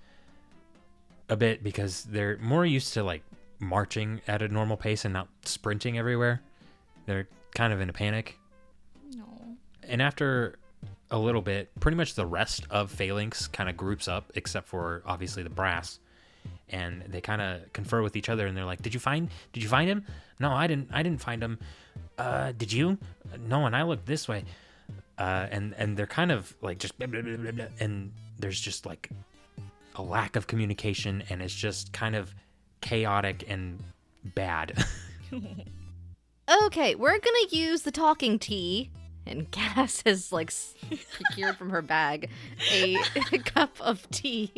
Speaker 1: a bit because they're more used to marching at a normal pace and not sprinting everywhere. They're kind of in a panic.
Speaker 4: No.
Speaker 1: And after a little bit, pretty much the rest of Phalanx kind of groups up, except for obviously the brass, and they kind of confer with each other, and they're like, did you find him? No, I didn't find him. Did you? No, and I looked this way. and they're kind of like just blah, blah, blah, blah, blah, and there's just like a lack of communication, and it's just kind of chaotic and bad.
Speaker 2: Okay, we're gonna use the talking tea. And Cass has like procured from her bag a cup of tea.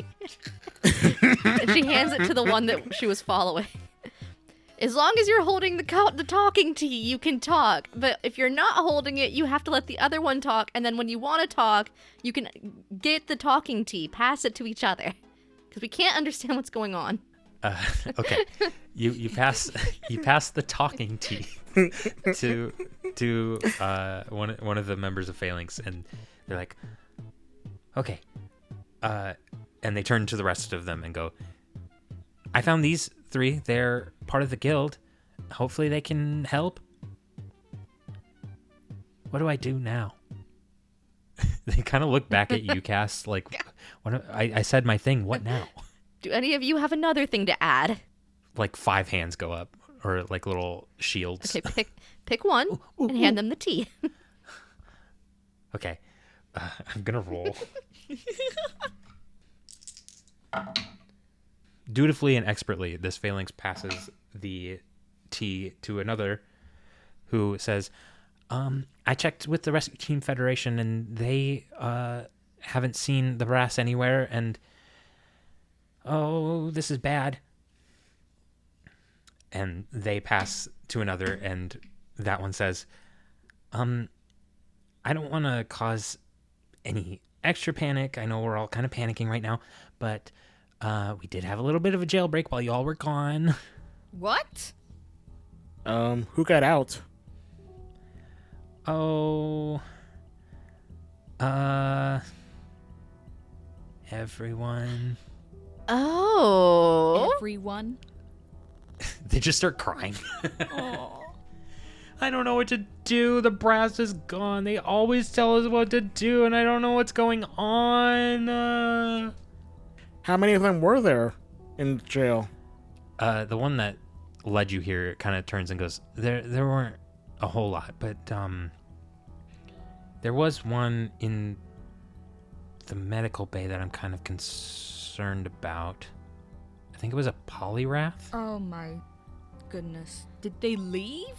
Speaker 2: And she hands it to the one that she was following. As long as you're holding the talking tea, you can talk. But if you're not holding it, you have to let the other one talk. And then when you want to talk, you can get the talking tea, pass it to each other, because we can't understand what's going on.
Speaker 1: Okay, you pass the talking tea to one of the members of Phalanx, and they're like, okay, and they turn to the rest of them and go, I found these 3. They're part of the guild. Hopefully they can help. What do I do now? They kind of look back at you, Cass, like, I said my thing. What now?
Speaker 2: Do any of you have another thing to add?
Speaker 1: Like 5 hands go up, or like little shields.
Speaker 2: Okay, pick one and hand them the tea.
Speaker 1: Okay, I'm gonna roll. Dutifully and expertly, this Phalanx passes the tea to another, who says, I checked with the Rescue Team Federation, and they haven't seen the brass anywhere, and oh, this is bad. And they pass to another, and that one says, I don't want to cause any extra panic. I know we're all kind of panicking right now, but we did have a little bit of a jailbreak while y'all were gone.
Speaker 4: What?
Speaker 3: Who got out?
Speaker 1: Oh, everyone.
Speaker 2: Oh.
Speaker 4: Everyone?
Speaker 1: They just start crying.
Speaker 4: Oh.
Speaker 1: I don't know what to do. The brass is gone. They always tell us what to do, and I don't know what's going on.
Speaker 3: How many of them were there in jail?
Speaker 1: The one that led you here kind of turns and goes, there weren't a whole lot, but there was one in the medical bay that I'm kind of concerned about. I think it was a polyrath.
Speaker 4: Oh my goodness. Did they leave?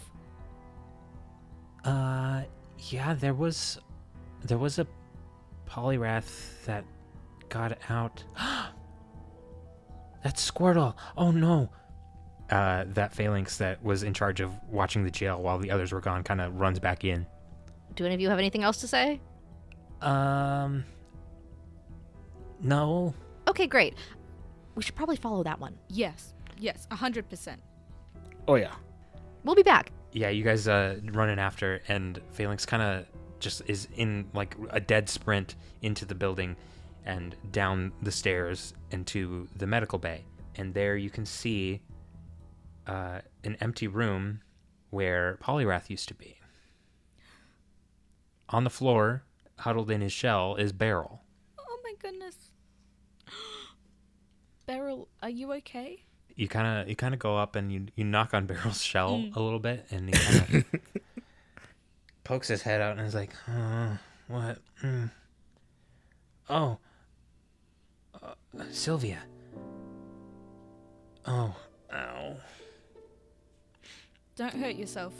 Speaker 1: Yeah, there was a polyrath that got out. That's Squirtle. Oh no. That Phalanx that was in charge of watching the jail while the others were gone kind of runs back in.
Speaker 2: Do any of you have anything else to say?
Speaker 1: No.
Speaker 2: Okay, great. We should probably follow that one.
Speaker 4: Yes, 100%.
Speaker 3: Oh, yeah.
Speaker 2: We'll be back.
Speaker 1: Yeah, you guys running after, and Phalanx kind of just is in like a dead sprint into the building and down the stairs into the medical bay. And there you can see an empty room where Polyrath used to be. On the floor, huddled in his shell, is Beryl.
Speaker 4: Oh my goodness. Beryl, are you okay?
Speaker 1: You kind of go up and you knock on Beryl's shell a little bit, and he kind of pokes his head out and is like, what? Oh, Silvia. Oh, ow.
Speaker 4: Don't hurt yourself.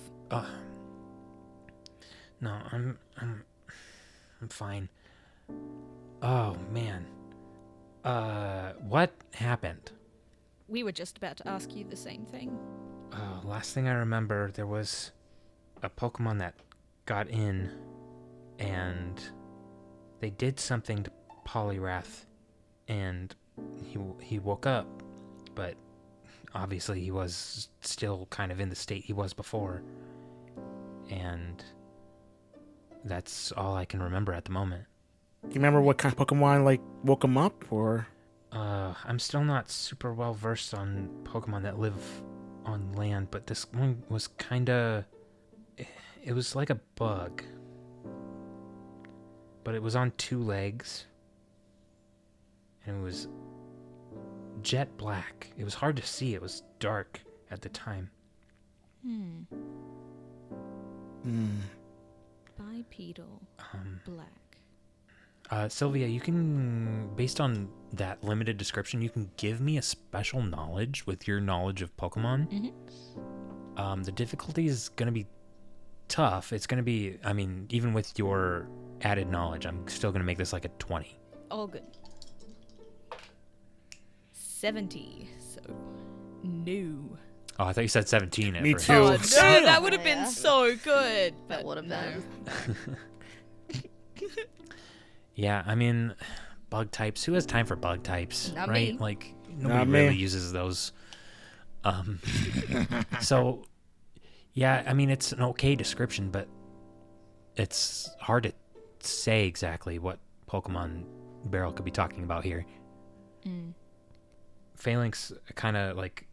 Speaker 1: No, I'm fine. Oh man. What happened?
Speaker 4: We were just about to ask you the same thing.
Speaker 1: Last thing I remember, there was a Pokemon that got in, and they did something to Polyrath, and he woke up, but obviously he was still kind of in the state he was before, and that's all I can remember at the moment.
Speaker 3: Do you remember what kind of Pokemon, like, woke him up, or?
Speaker 1: I'm still not super well versed on Pokemon that live on land, but this one was kinda... It was like a bug. But it was on 2 legs. And it was jet black. It was hard to see. It was dark at the time.
Speaker 4: By Bipedal. Black.
Speaker 1: Silvia, you can, based on that limited description, you can give me a special knowledge with your knowledge of Pokemon.
Speaker 4: Mm-hmm.
Speaker 1: The difficulty is going to be tough. It's going to be, I mean, even with your added knowledge, I'm still going to make this like a 20.
Speaker 4: All good. 70. So, no.
Speaker 1: Oh, I thought you said 17 at
Speaker 3: Me
Speaker 1: first.
Speaker 3: too.
Speaker 4: Oh, no,
Speaker 3: Damn.
Speaker 4: that would have been
Speaker 2: Yeah.
Speaker 4: so good.
Speaker 2: That
Speaker 4: but
Speaker 2: would have
Speaker 4: no.
Speaker 2: been.
Speaker 1: Yeah, I mean, bug types. Who has time for bug types,
Speaker 4: Not
Speaker 1: right?
Speaker 4: me.
Speaker 1: Like,
Speaker 3: Not
Speaker 1: nobody
Speaker 3: me.
Speaker 1: really uses those. So, yeah, I mean, it's an okay description, but it's hard to say exactly what Pokemon Barrel could be talking about here.
Speaker 4: Mm.
Speaker 1: Phalanx kind of like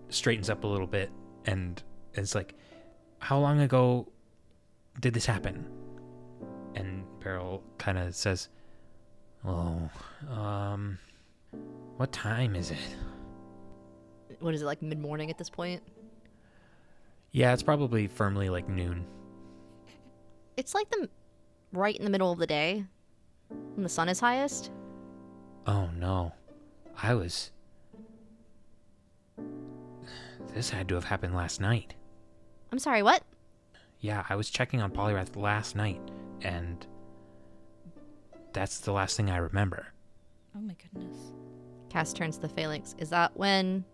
Speaker 1: straightens up a little bit, and it's like, how long ago did this happen? And Beryl kind of says, oh, what time is it?
Speaker 2: What is it, like mid-morning at this point?
Speaker 1: Yeah, it's probably firmly like noon.
Speaker 2: It's like right in the middle of the day when the sun is highest.
Speaker 1: Oh no, this had to have happened last night.
Speaker 2: I'm sorry, what?
Speaker 1: Yeah, I was checking on Poliwrath last night, and that's the last thing I remember.
Speaker 4: Oh my goodness.
Speaker 2: Cass turns to the Phalanx. Is that when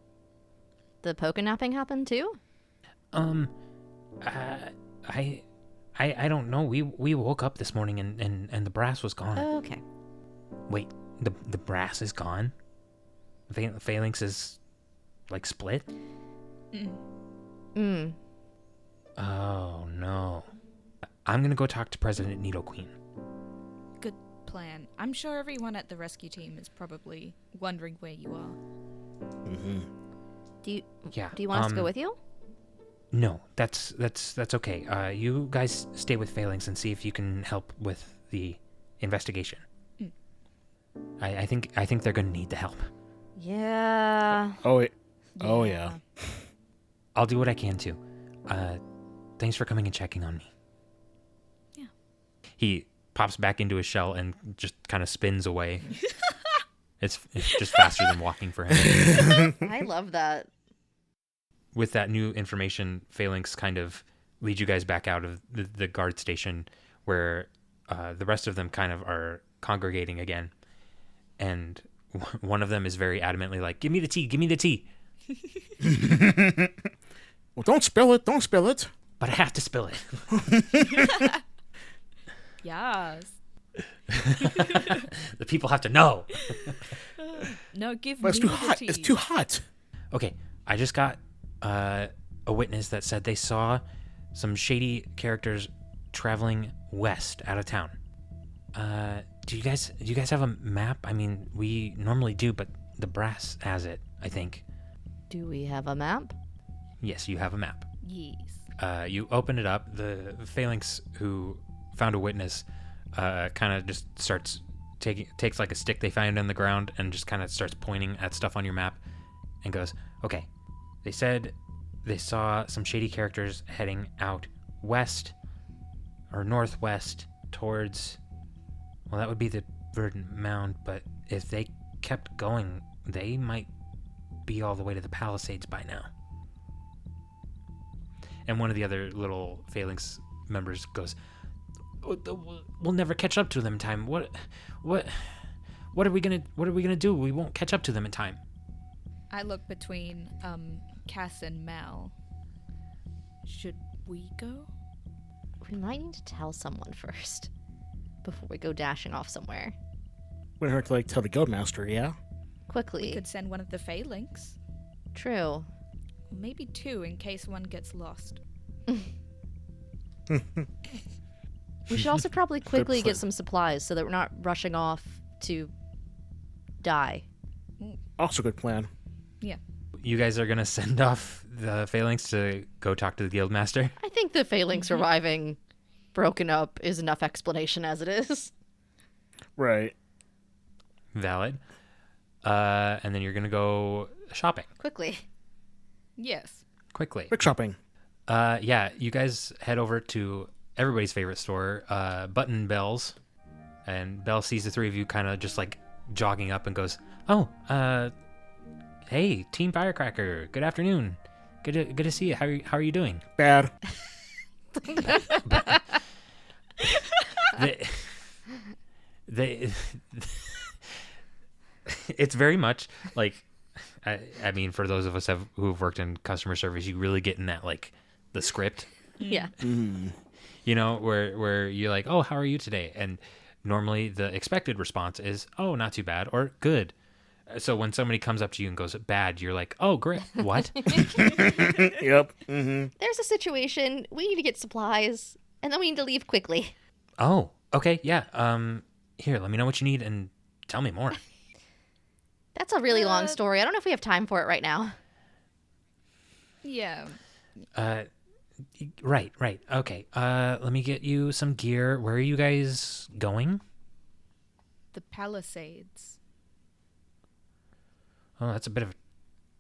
Speaker 2: the Pokenapping happened too?
Speaker 1: I don't know. We woke up this morning and the brass was gone.
Speaker 2: Oh, okay.
Speaker 1: Wait, the brass is gone? Phalanx is like split?
Speaker 2: Mm.
Speaker 1: Oh no. I'm gonna go talk to President Nidoqueen.
Speaker 4: Good plan. I'm sure everyone at the rescue team is probably wondering where you are.
Speaker 3: Mm-hmm.
Speaker 2: Do
Speaker 1: Yeah.
Speaker 2: you want us to go with you?
Speaker 1: No, that's okay. You guys stay with Phalanx and see if you can help with the investigation.
Speaker 4: Mm.
Speaker 1: I think they're gonna need the help.
Speaker 2: Yeah.
Speaker 3: Oh yeah.
Speaker 1: I'll do what I can too. Thanks for coming and checking on me.
Speaker 4: Yeah.
Speaker 1: He pops back into his shell and just kind of spins away. It's just faster than walking for him.
Speaker 2: I love that.
Speaker 1: With that new information, Phalanx kind of leads you guys back out of the guard station where the rest of them kind of are congregating again. And one of them is very adamantly like, give me the tea, give me the tea.
Speaker 3: Well, don't spill it. Don't spill it.
Speaker 1: But I have to spill it.
Speaker 4: Yes.
Speaker 1: The people have to know.
Speaker 4: No, give
Speaker 3: But it's
Speaker 4: me
Speaker 3: too
Speaker 4: the
Speaker 3: hot.
Speaker 4: tea.
Speaker 3: It's too hot.
Speaker 1: Okay, I just got a witness that said they saw some shady characters traveling west out of town. Do you guys have a map? I mean, we normally do, but the brass has it, I think.
Speaker 2: Do we have a map?
Speaker 1: Yes, you have a map.
Speaker 4: Yes.
Speaker 1: You open it up. The Phalanx who found a witness kind of just starts takes like a stick they found on the ground and just kind of starts pointing at stuff on your map and goes, okay, they said they saw some shady characters heading out west or northwest towards, well, that would be the Verdant Mound, but if they kept going, they might be all the way to the Palisades by now. And one of the other little Phalanx members goes, we'll never catch up to them in time. What are we gonna do? We won't catch up to them in time.
Speaker 4: I look between Cass and Mal. Should we go?
Speaker 2: We might need to tell someone first before we go dashing off somewhere.
Speaker 3: Wouldn't hurt to tell the Guildmaster, yeah?
Speaker 2: Quickly.
Speaker 4: We could send one of the Phalanx.
Speaker 2: True.
Speaker 4: Maybe two in case one gets lost.
Speaker 2: We should also probably quickly
Speaker 3: plan.
Speaker 2: get some supplies so that we're not rushing off to die.
Speaker 3: Also good plan.
Speaker 4: Yeah.
Speaker 1: You guys are gonna send off the Phalanx to go talk to the Guildmaster?
Speaker 2: I think the Phalanx surviving broken up is enough explanation as it is.
Speaker 3: Right.
Speaker 1: Valid. And then you're gonna go shopping
Speaker 2: Quickly.
Speaker 4: Yes.
Speaker 1: quickly.
Speaker 3: Quick shopping.
Speaker 1: Yeah, you guys head over to everybody's favorite store, Button Bells. And Belle sees the three of you kind of just like jogging up and goes, "Oh, hey, Team Firecracker. Good afternoon. Good to see you. How are you doing?"
Speaker 3: Bad.
Speaker 1: they it's very much like, I mean, for those of us who've worked in customer service, you really get in that, like, the script,
Speaker 2: Yeah.
Speaker 1: you know, where you're like, "Oh, how are you today?" And normally the expected response is, "Oh, not too bad," or "Good." So when somebody comes up to you and goes bad, you're like, "Oh, great." What?
Speaker 3: Yep. Mm-hmm.
Speaker 2: There's a situation. We need to get supplies, and then we need to leave quickly.
Speaker 1: Oh, okay. Yeah. Here, let me know what you need and tell me more.
Speaker 2: That's a really long story. I don't know if we have time for it right now.
Speaker 4: Yeah.
Speaker 1: Right. Okay. Let me get you some gear. Where are you guys going?
Speaker 4: The Palisades.
Speaker 1: Oh, that's a bit of a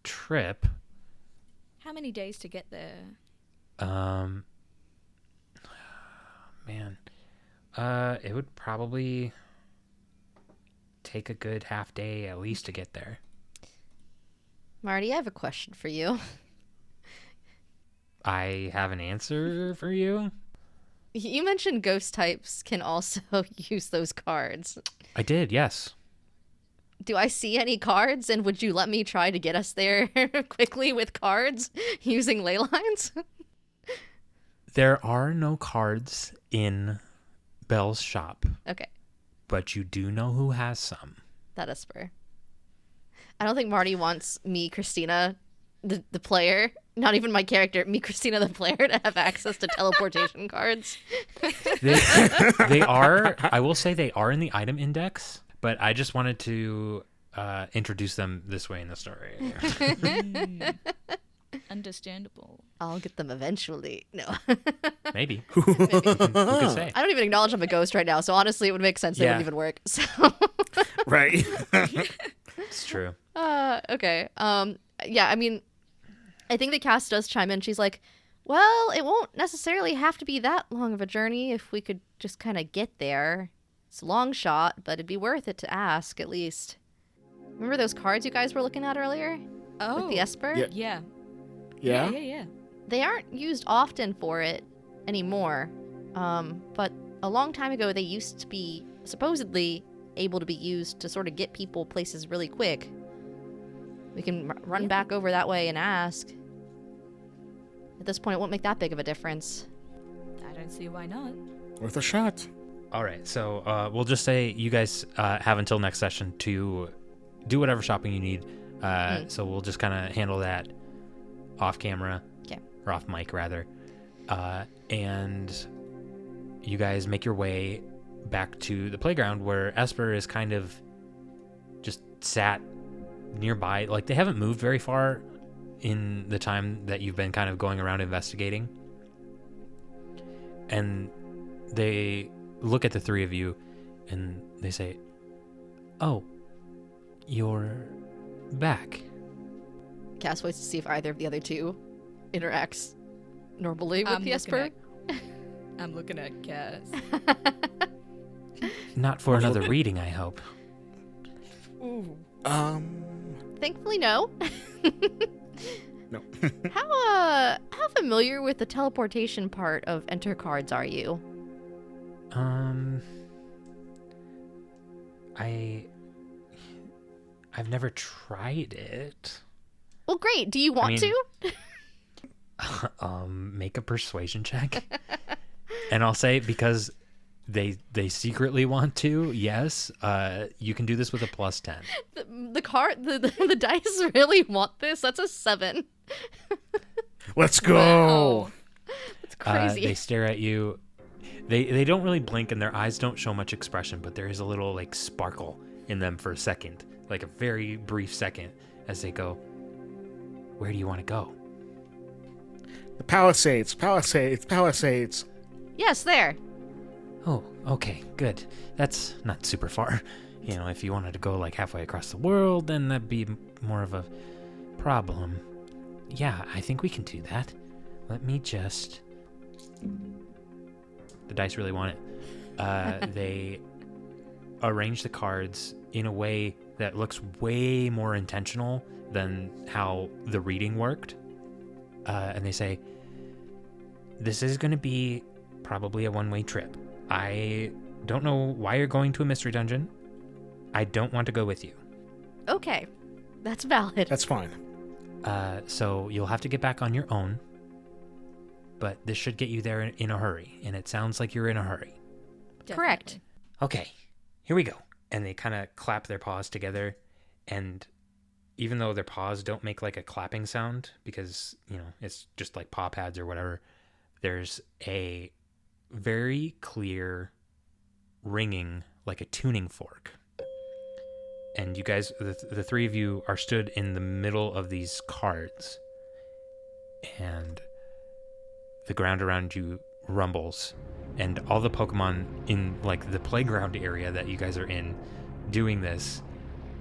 Speaker 1: trip.
Speaker 4: How many days to get there?
Speaker 1: Man. It would probably take a good half day at least to get there.
Speaker 2: Marty, I have a question for you.
Speaker 1: I have an answer for you.
Speaker 2: You mentioned ghost types can also use those cards.
Speaker 1: I did, yes.
Speaker 2: Do I see any cards, and would you let me try to get us there quickly with cards using ley lines?
Speaker 1: There are no cards in Belle's shop,
Speaker 2: Okay,
Speaker 1: but you do know who has some.
Speaker 2: that is fair. I don't think Marty wants me, Christina, the player, not even my character, me, Christina, the player, to have access to teleportation cards.
Speaker 1: They are, I will say they are in the item index, but I just wanted to introduce them this way in the story.
Speaker 4: Understandable.
Speaker 2: I'll get them eventually. No.
Speaker 1: Maybe. Who could say?
Speaker 2: I don't even acknowledge I'm a ghost right now, so honestly, it would make sense. They
Speaker 1: Yeah.
Speaker 2: wouldn't even work. So.
Speaker 3: Right.
Speaker 1: It's true.
Speaker 2: Okay. Yeah, I mean, I think the cast does chime in. She's like, well, it won't necessarily have to be that long of a journey if we could just kind of get there. It's a long shot, but it'd be worth it to ask, at least. Remember those cards you guys were looking at earlier?
Speaker 4: Oh.
Speaker 2: With the Esper?
Speaker 3: Yeah.
Speaker 4: Yeah.
Speaker 3: Yeah.
Speaker 2: They aren't used often for it anymore. But a long time ago, they used to be supposedly able to be used to sort of get people places really quick. We can run back over that way and ask. At this point, it won't make that big of a difference.
Speaker 4: I don't see why not.
Speaker 3: Worth a shot.
Speaker 1: All right, so we'll just say you guys have until next session to do whatever shopping you need. So we'll just kind of handle that off camera.
Speaker 2: Okay.
Speaker 1: Or off mic, rather. And you guys make your way back to the playground where Esper is kind of just sat nearby. Like, they haven't moved very far in the time that you've been kind of going around investigating. And they look at the three of you and they say, "Oh, you're back."
Speaker 2: Cass waits to see if either of the other two interacts normally with the Esper.
Speaker 4: I'm looking at Cass.
Speaker 1: Not for another reading, I hope.
Speaker 2: Thankfully, no.
Speaker 3: No.
Speaker 2: How familiar with the teleportation part of Enter cards are you?
Speaker 1: I've never tried it.
Speaker 2: Well, great. Do you want to?
Speaker 1: Make a persuasion check. And I'll say, because they secretly want to, yes, you can do this with a +10.
Speaker 2: The dice really want this? That's a 7.
Speaker 3: Let's go.
Speaker 4: Wow.
Speaker 2: That's crazy.
Speaker 1: They stare at you. They don't really blink and their eyes don't show much expression, but there is a little like sparkle in them for a second, like a very brief second, as they go, "Where do you want to go?"
Speaker 3: The Palisades.
Speaker 2: Yes, there.
Speaker 1: Oh, okay, good. That's not super far. You know, if you wanted to go like halfway across the world, then that'd be more of a problem. Yeah, I think we can do that. Let me just... The dice really want it. They arrange the cards in a way that looks way more intentional than how the reading worked. And they say, this is going to be probably a one-way trip. I don't know why you're going to a mystery dungeon. I don't want to go with you.
Speaker 2: Okay, that's valid.
Speaker 3: That's fine.
Speaker 1: So you'll have to get back on your own. But this should get you there in a hurry. And it sounds like you're in a hurry.
Speaker 2: Correct.
Speaker 1: Okay, here we go. And they kind of clap their paws together. And even though their paws don't make like a clapping sound, because, you know, it's just like paw pads or whatever, there's a very clear ringing like a tuning fork. And you guys, the three of you are stood in the middle of these cards. And the ground around you rumbles. And all the Pokemon in like the playground area that you guys are in doing this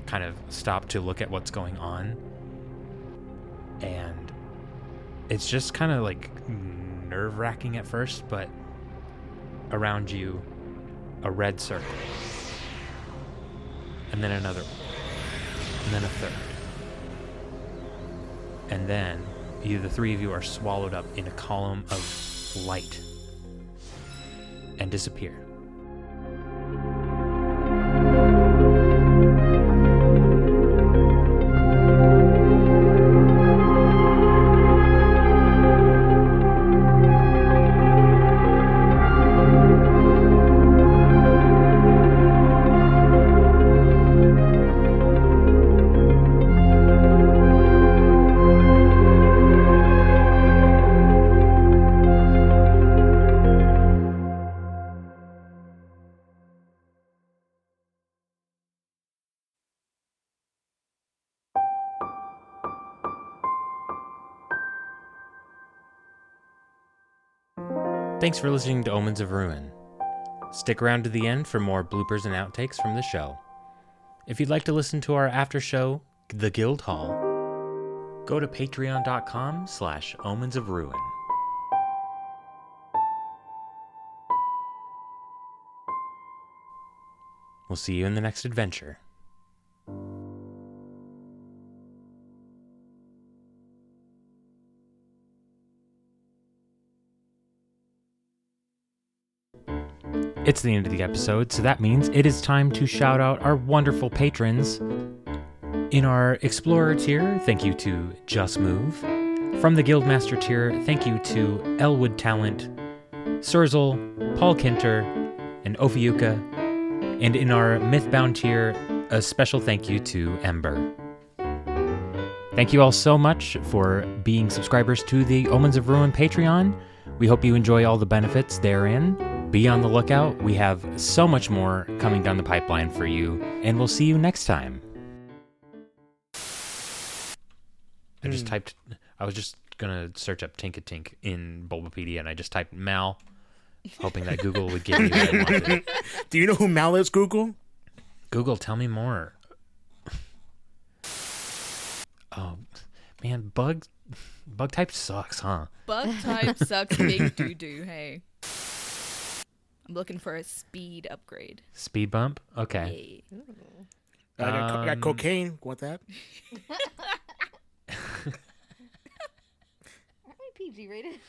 Speaker 1: kind of stop to look at what's going on. And it's just kind of like nerve-wracking at first, but around you, a red circle. And then another one. And then a third. And then the three of you are swallowed up in a column of light and disappear. Thanks for listening to Omens of Ruin. Stick around to the end for more bloopers and outtakes from the show. If you'd like to listen to our after show, The Guild Hall, go to patreon.com/Omens of Ruin. We'll see you in the next adventure. It's the end of the episode, so that means it is time to shout out our wonderful patrons. In our Explorer tier, thank you to Just Move. From the Guildmaster tier, thank you to Elwood Talent, Surzel, Paul Kinter, and Ophiuka. And in our Mythbound tier, a special thank you to Ember. Thank you all so much for being subscribers to the Omens of Ruin Patreon. We hope you enjoy all the benefits therein. Be on the lookout. We have so much more coming down the pipeline for you, and we'll see you next time. I was just gonna search up Tinkatink in Bulbapedia, and I just typed Mal, hoping that Google would give me what I wanted.
Speaker 3: Do you know who Mal is, Google?
Speaker 1: Google, tell me more. Oh, man, bug type sucks, huh?
Speaker 4: Bug type sucks big doo-doo, hey. I'm looking for a speed upgrade.
Speaker 1: Speed bump? Okay.
Speaker 4: Yay.
Speaker 3: I got cocaine. Want that?
Speaker 2: Aren't we PG rated?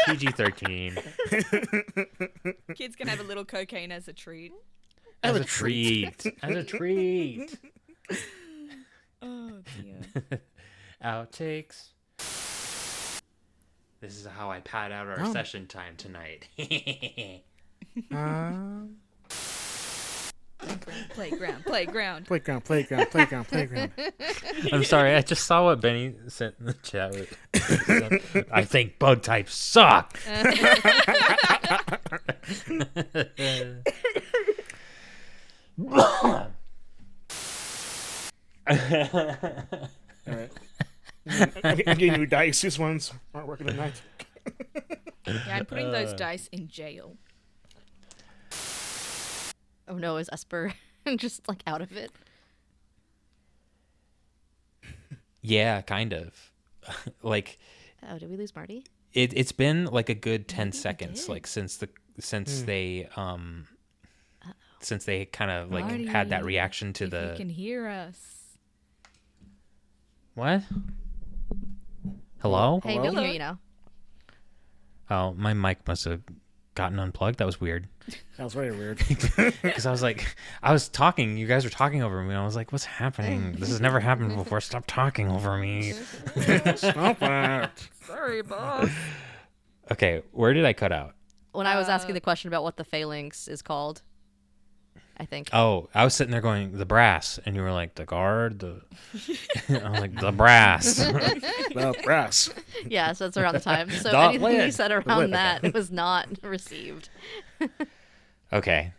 Speaker 1: PG-13.
Speaker 4: Kids can have a little cocaine as a treat.
Speaker 1: As a treat. As a treat.
Speaker 4: Oh, dear.
Speaker 1: Outtakes. This is how I pad out our session time tonight.
Speaker 4: Playground.
Speaker 1: I'm sorry, I just saw what Benny sent in the chat. I think bug types suck.
Speaker 3: All right. I'm getting new dice. These ones aren't working tonight.
Speaker 4: Yeah, I'm putting those dice in jail.
Speaker 2: Oh no, is Esper just like out of it?
Speaker 1: Yeah, kind of. Like,
Speaker 2: Oh, did we lose Marty?
Speaker 1: It's been like a good 10
Speaker 2: Maybe we
Speaker 1: seconds,
Speaker 2: did.
Speaker 1: like since they kind of like
Speaker 4: Marty,
Speaker 1: had that reaction to
Speaker 4: if
Speaker 1: the
Speaker 4: you can hear us.
Speaker 1: what? Hello?
Speaker 2: Hey, we can
Speaker 4: Hello?
Speaker 2: hear you now.
Speaker 1: Oh, my mic must have gotten unplugged. That was weird.
Speaker 3: That was very weird.
Speaker 1: Because I was talking. You guys were talking over me. And I was like, what's happening? This has never happened before. Stop talking over me.
Speaker 3: Stop it.
Speaker 4: Sorry, boss.
Speaker 1: Okay, where did I cut out?
Speaker 2: When I was asking the question about what the phalanx is called, I think.
Speaker 1: Oh, I was sitting there going, the brass. And you were like, the guard? I was like, the brass.
Speaker 3: The brass.
Speaker 2: Yeah, so that's around the time. So
Speaker 1: The
Speaker 2: anything you
Speaker 1: lid.
Speaker 2: said
Speaker 3: lid,
Speaker 2: around
Speaker 3: okay.
Speaker 2: that was not received.
Speaker 1: Okay.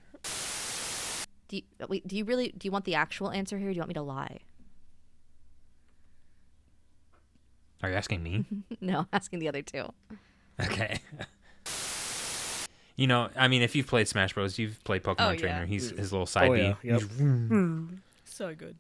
Speaker 2: Do you want the actual answer here? Or do you want me to lie?
Speaker 1: Are you asking me?
Speaker 2: No, I'm asking the other two.
Speaker 1: Okay. You know, I mean, if you've played Smash Bros, you've played Pokemon
Speaker 4: Oh, yeah.
Speaker 1: Trainer. He's his little side
Speaker 3: Oh,
Speaker 1: B.
Speaker 3: yeah. Yep.
Speaker 4: So good.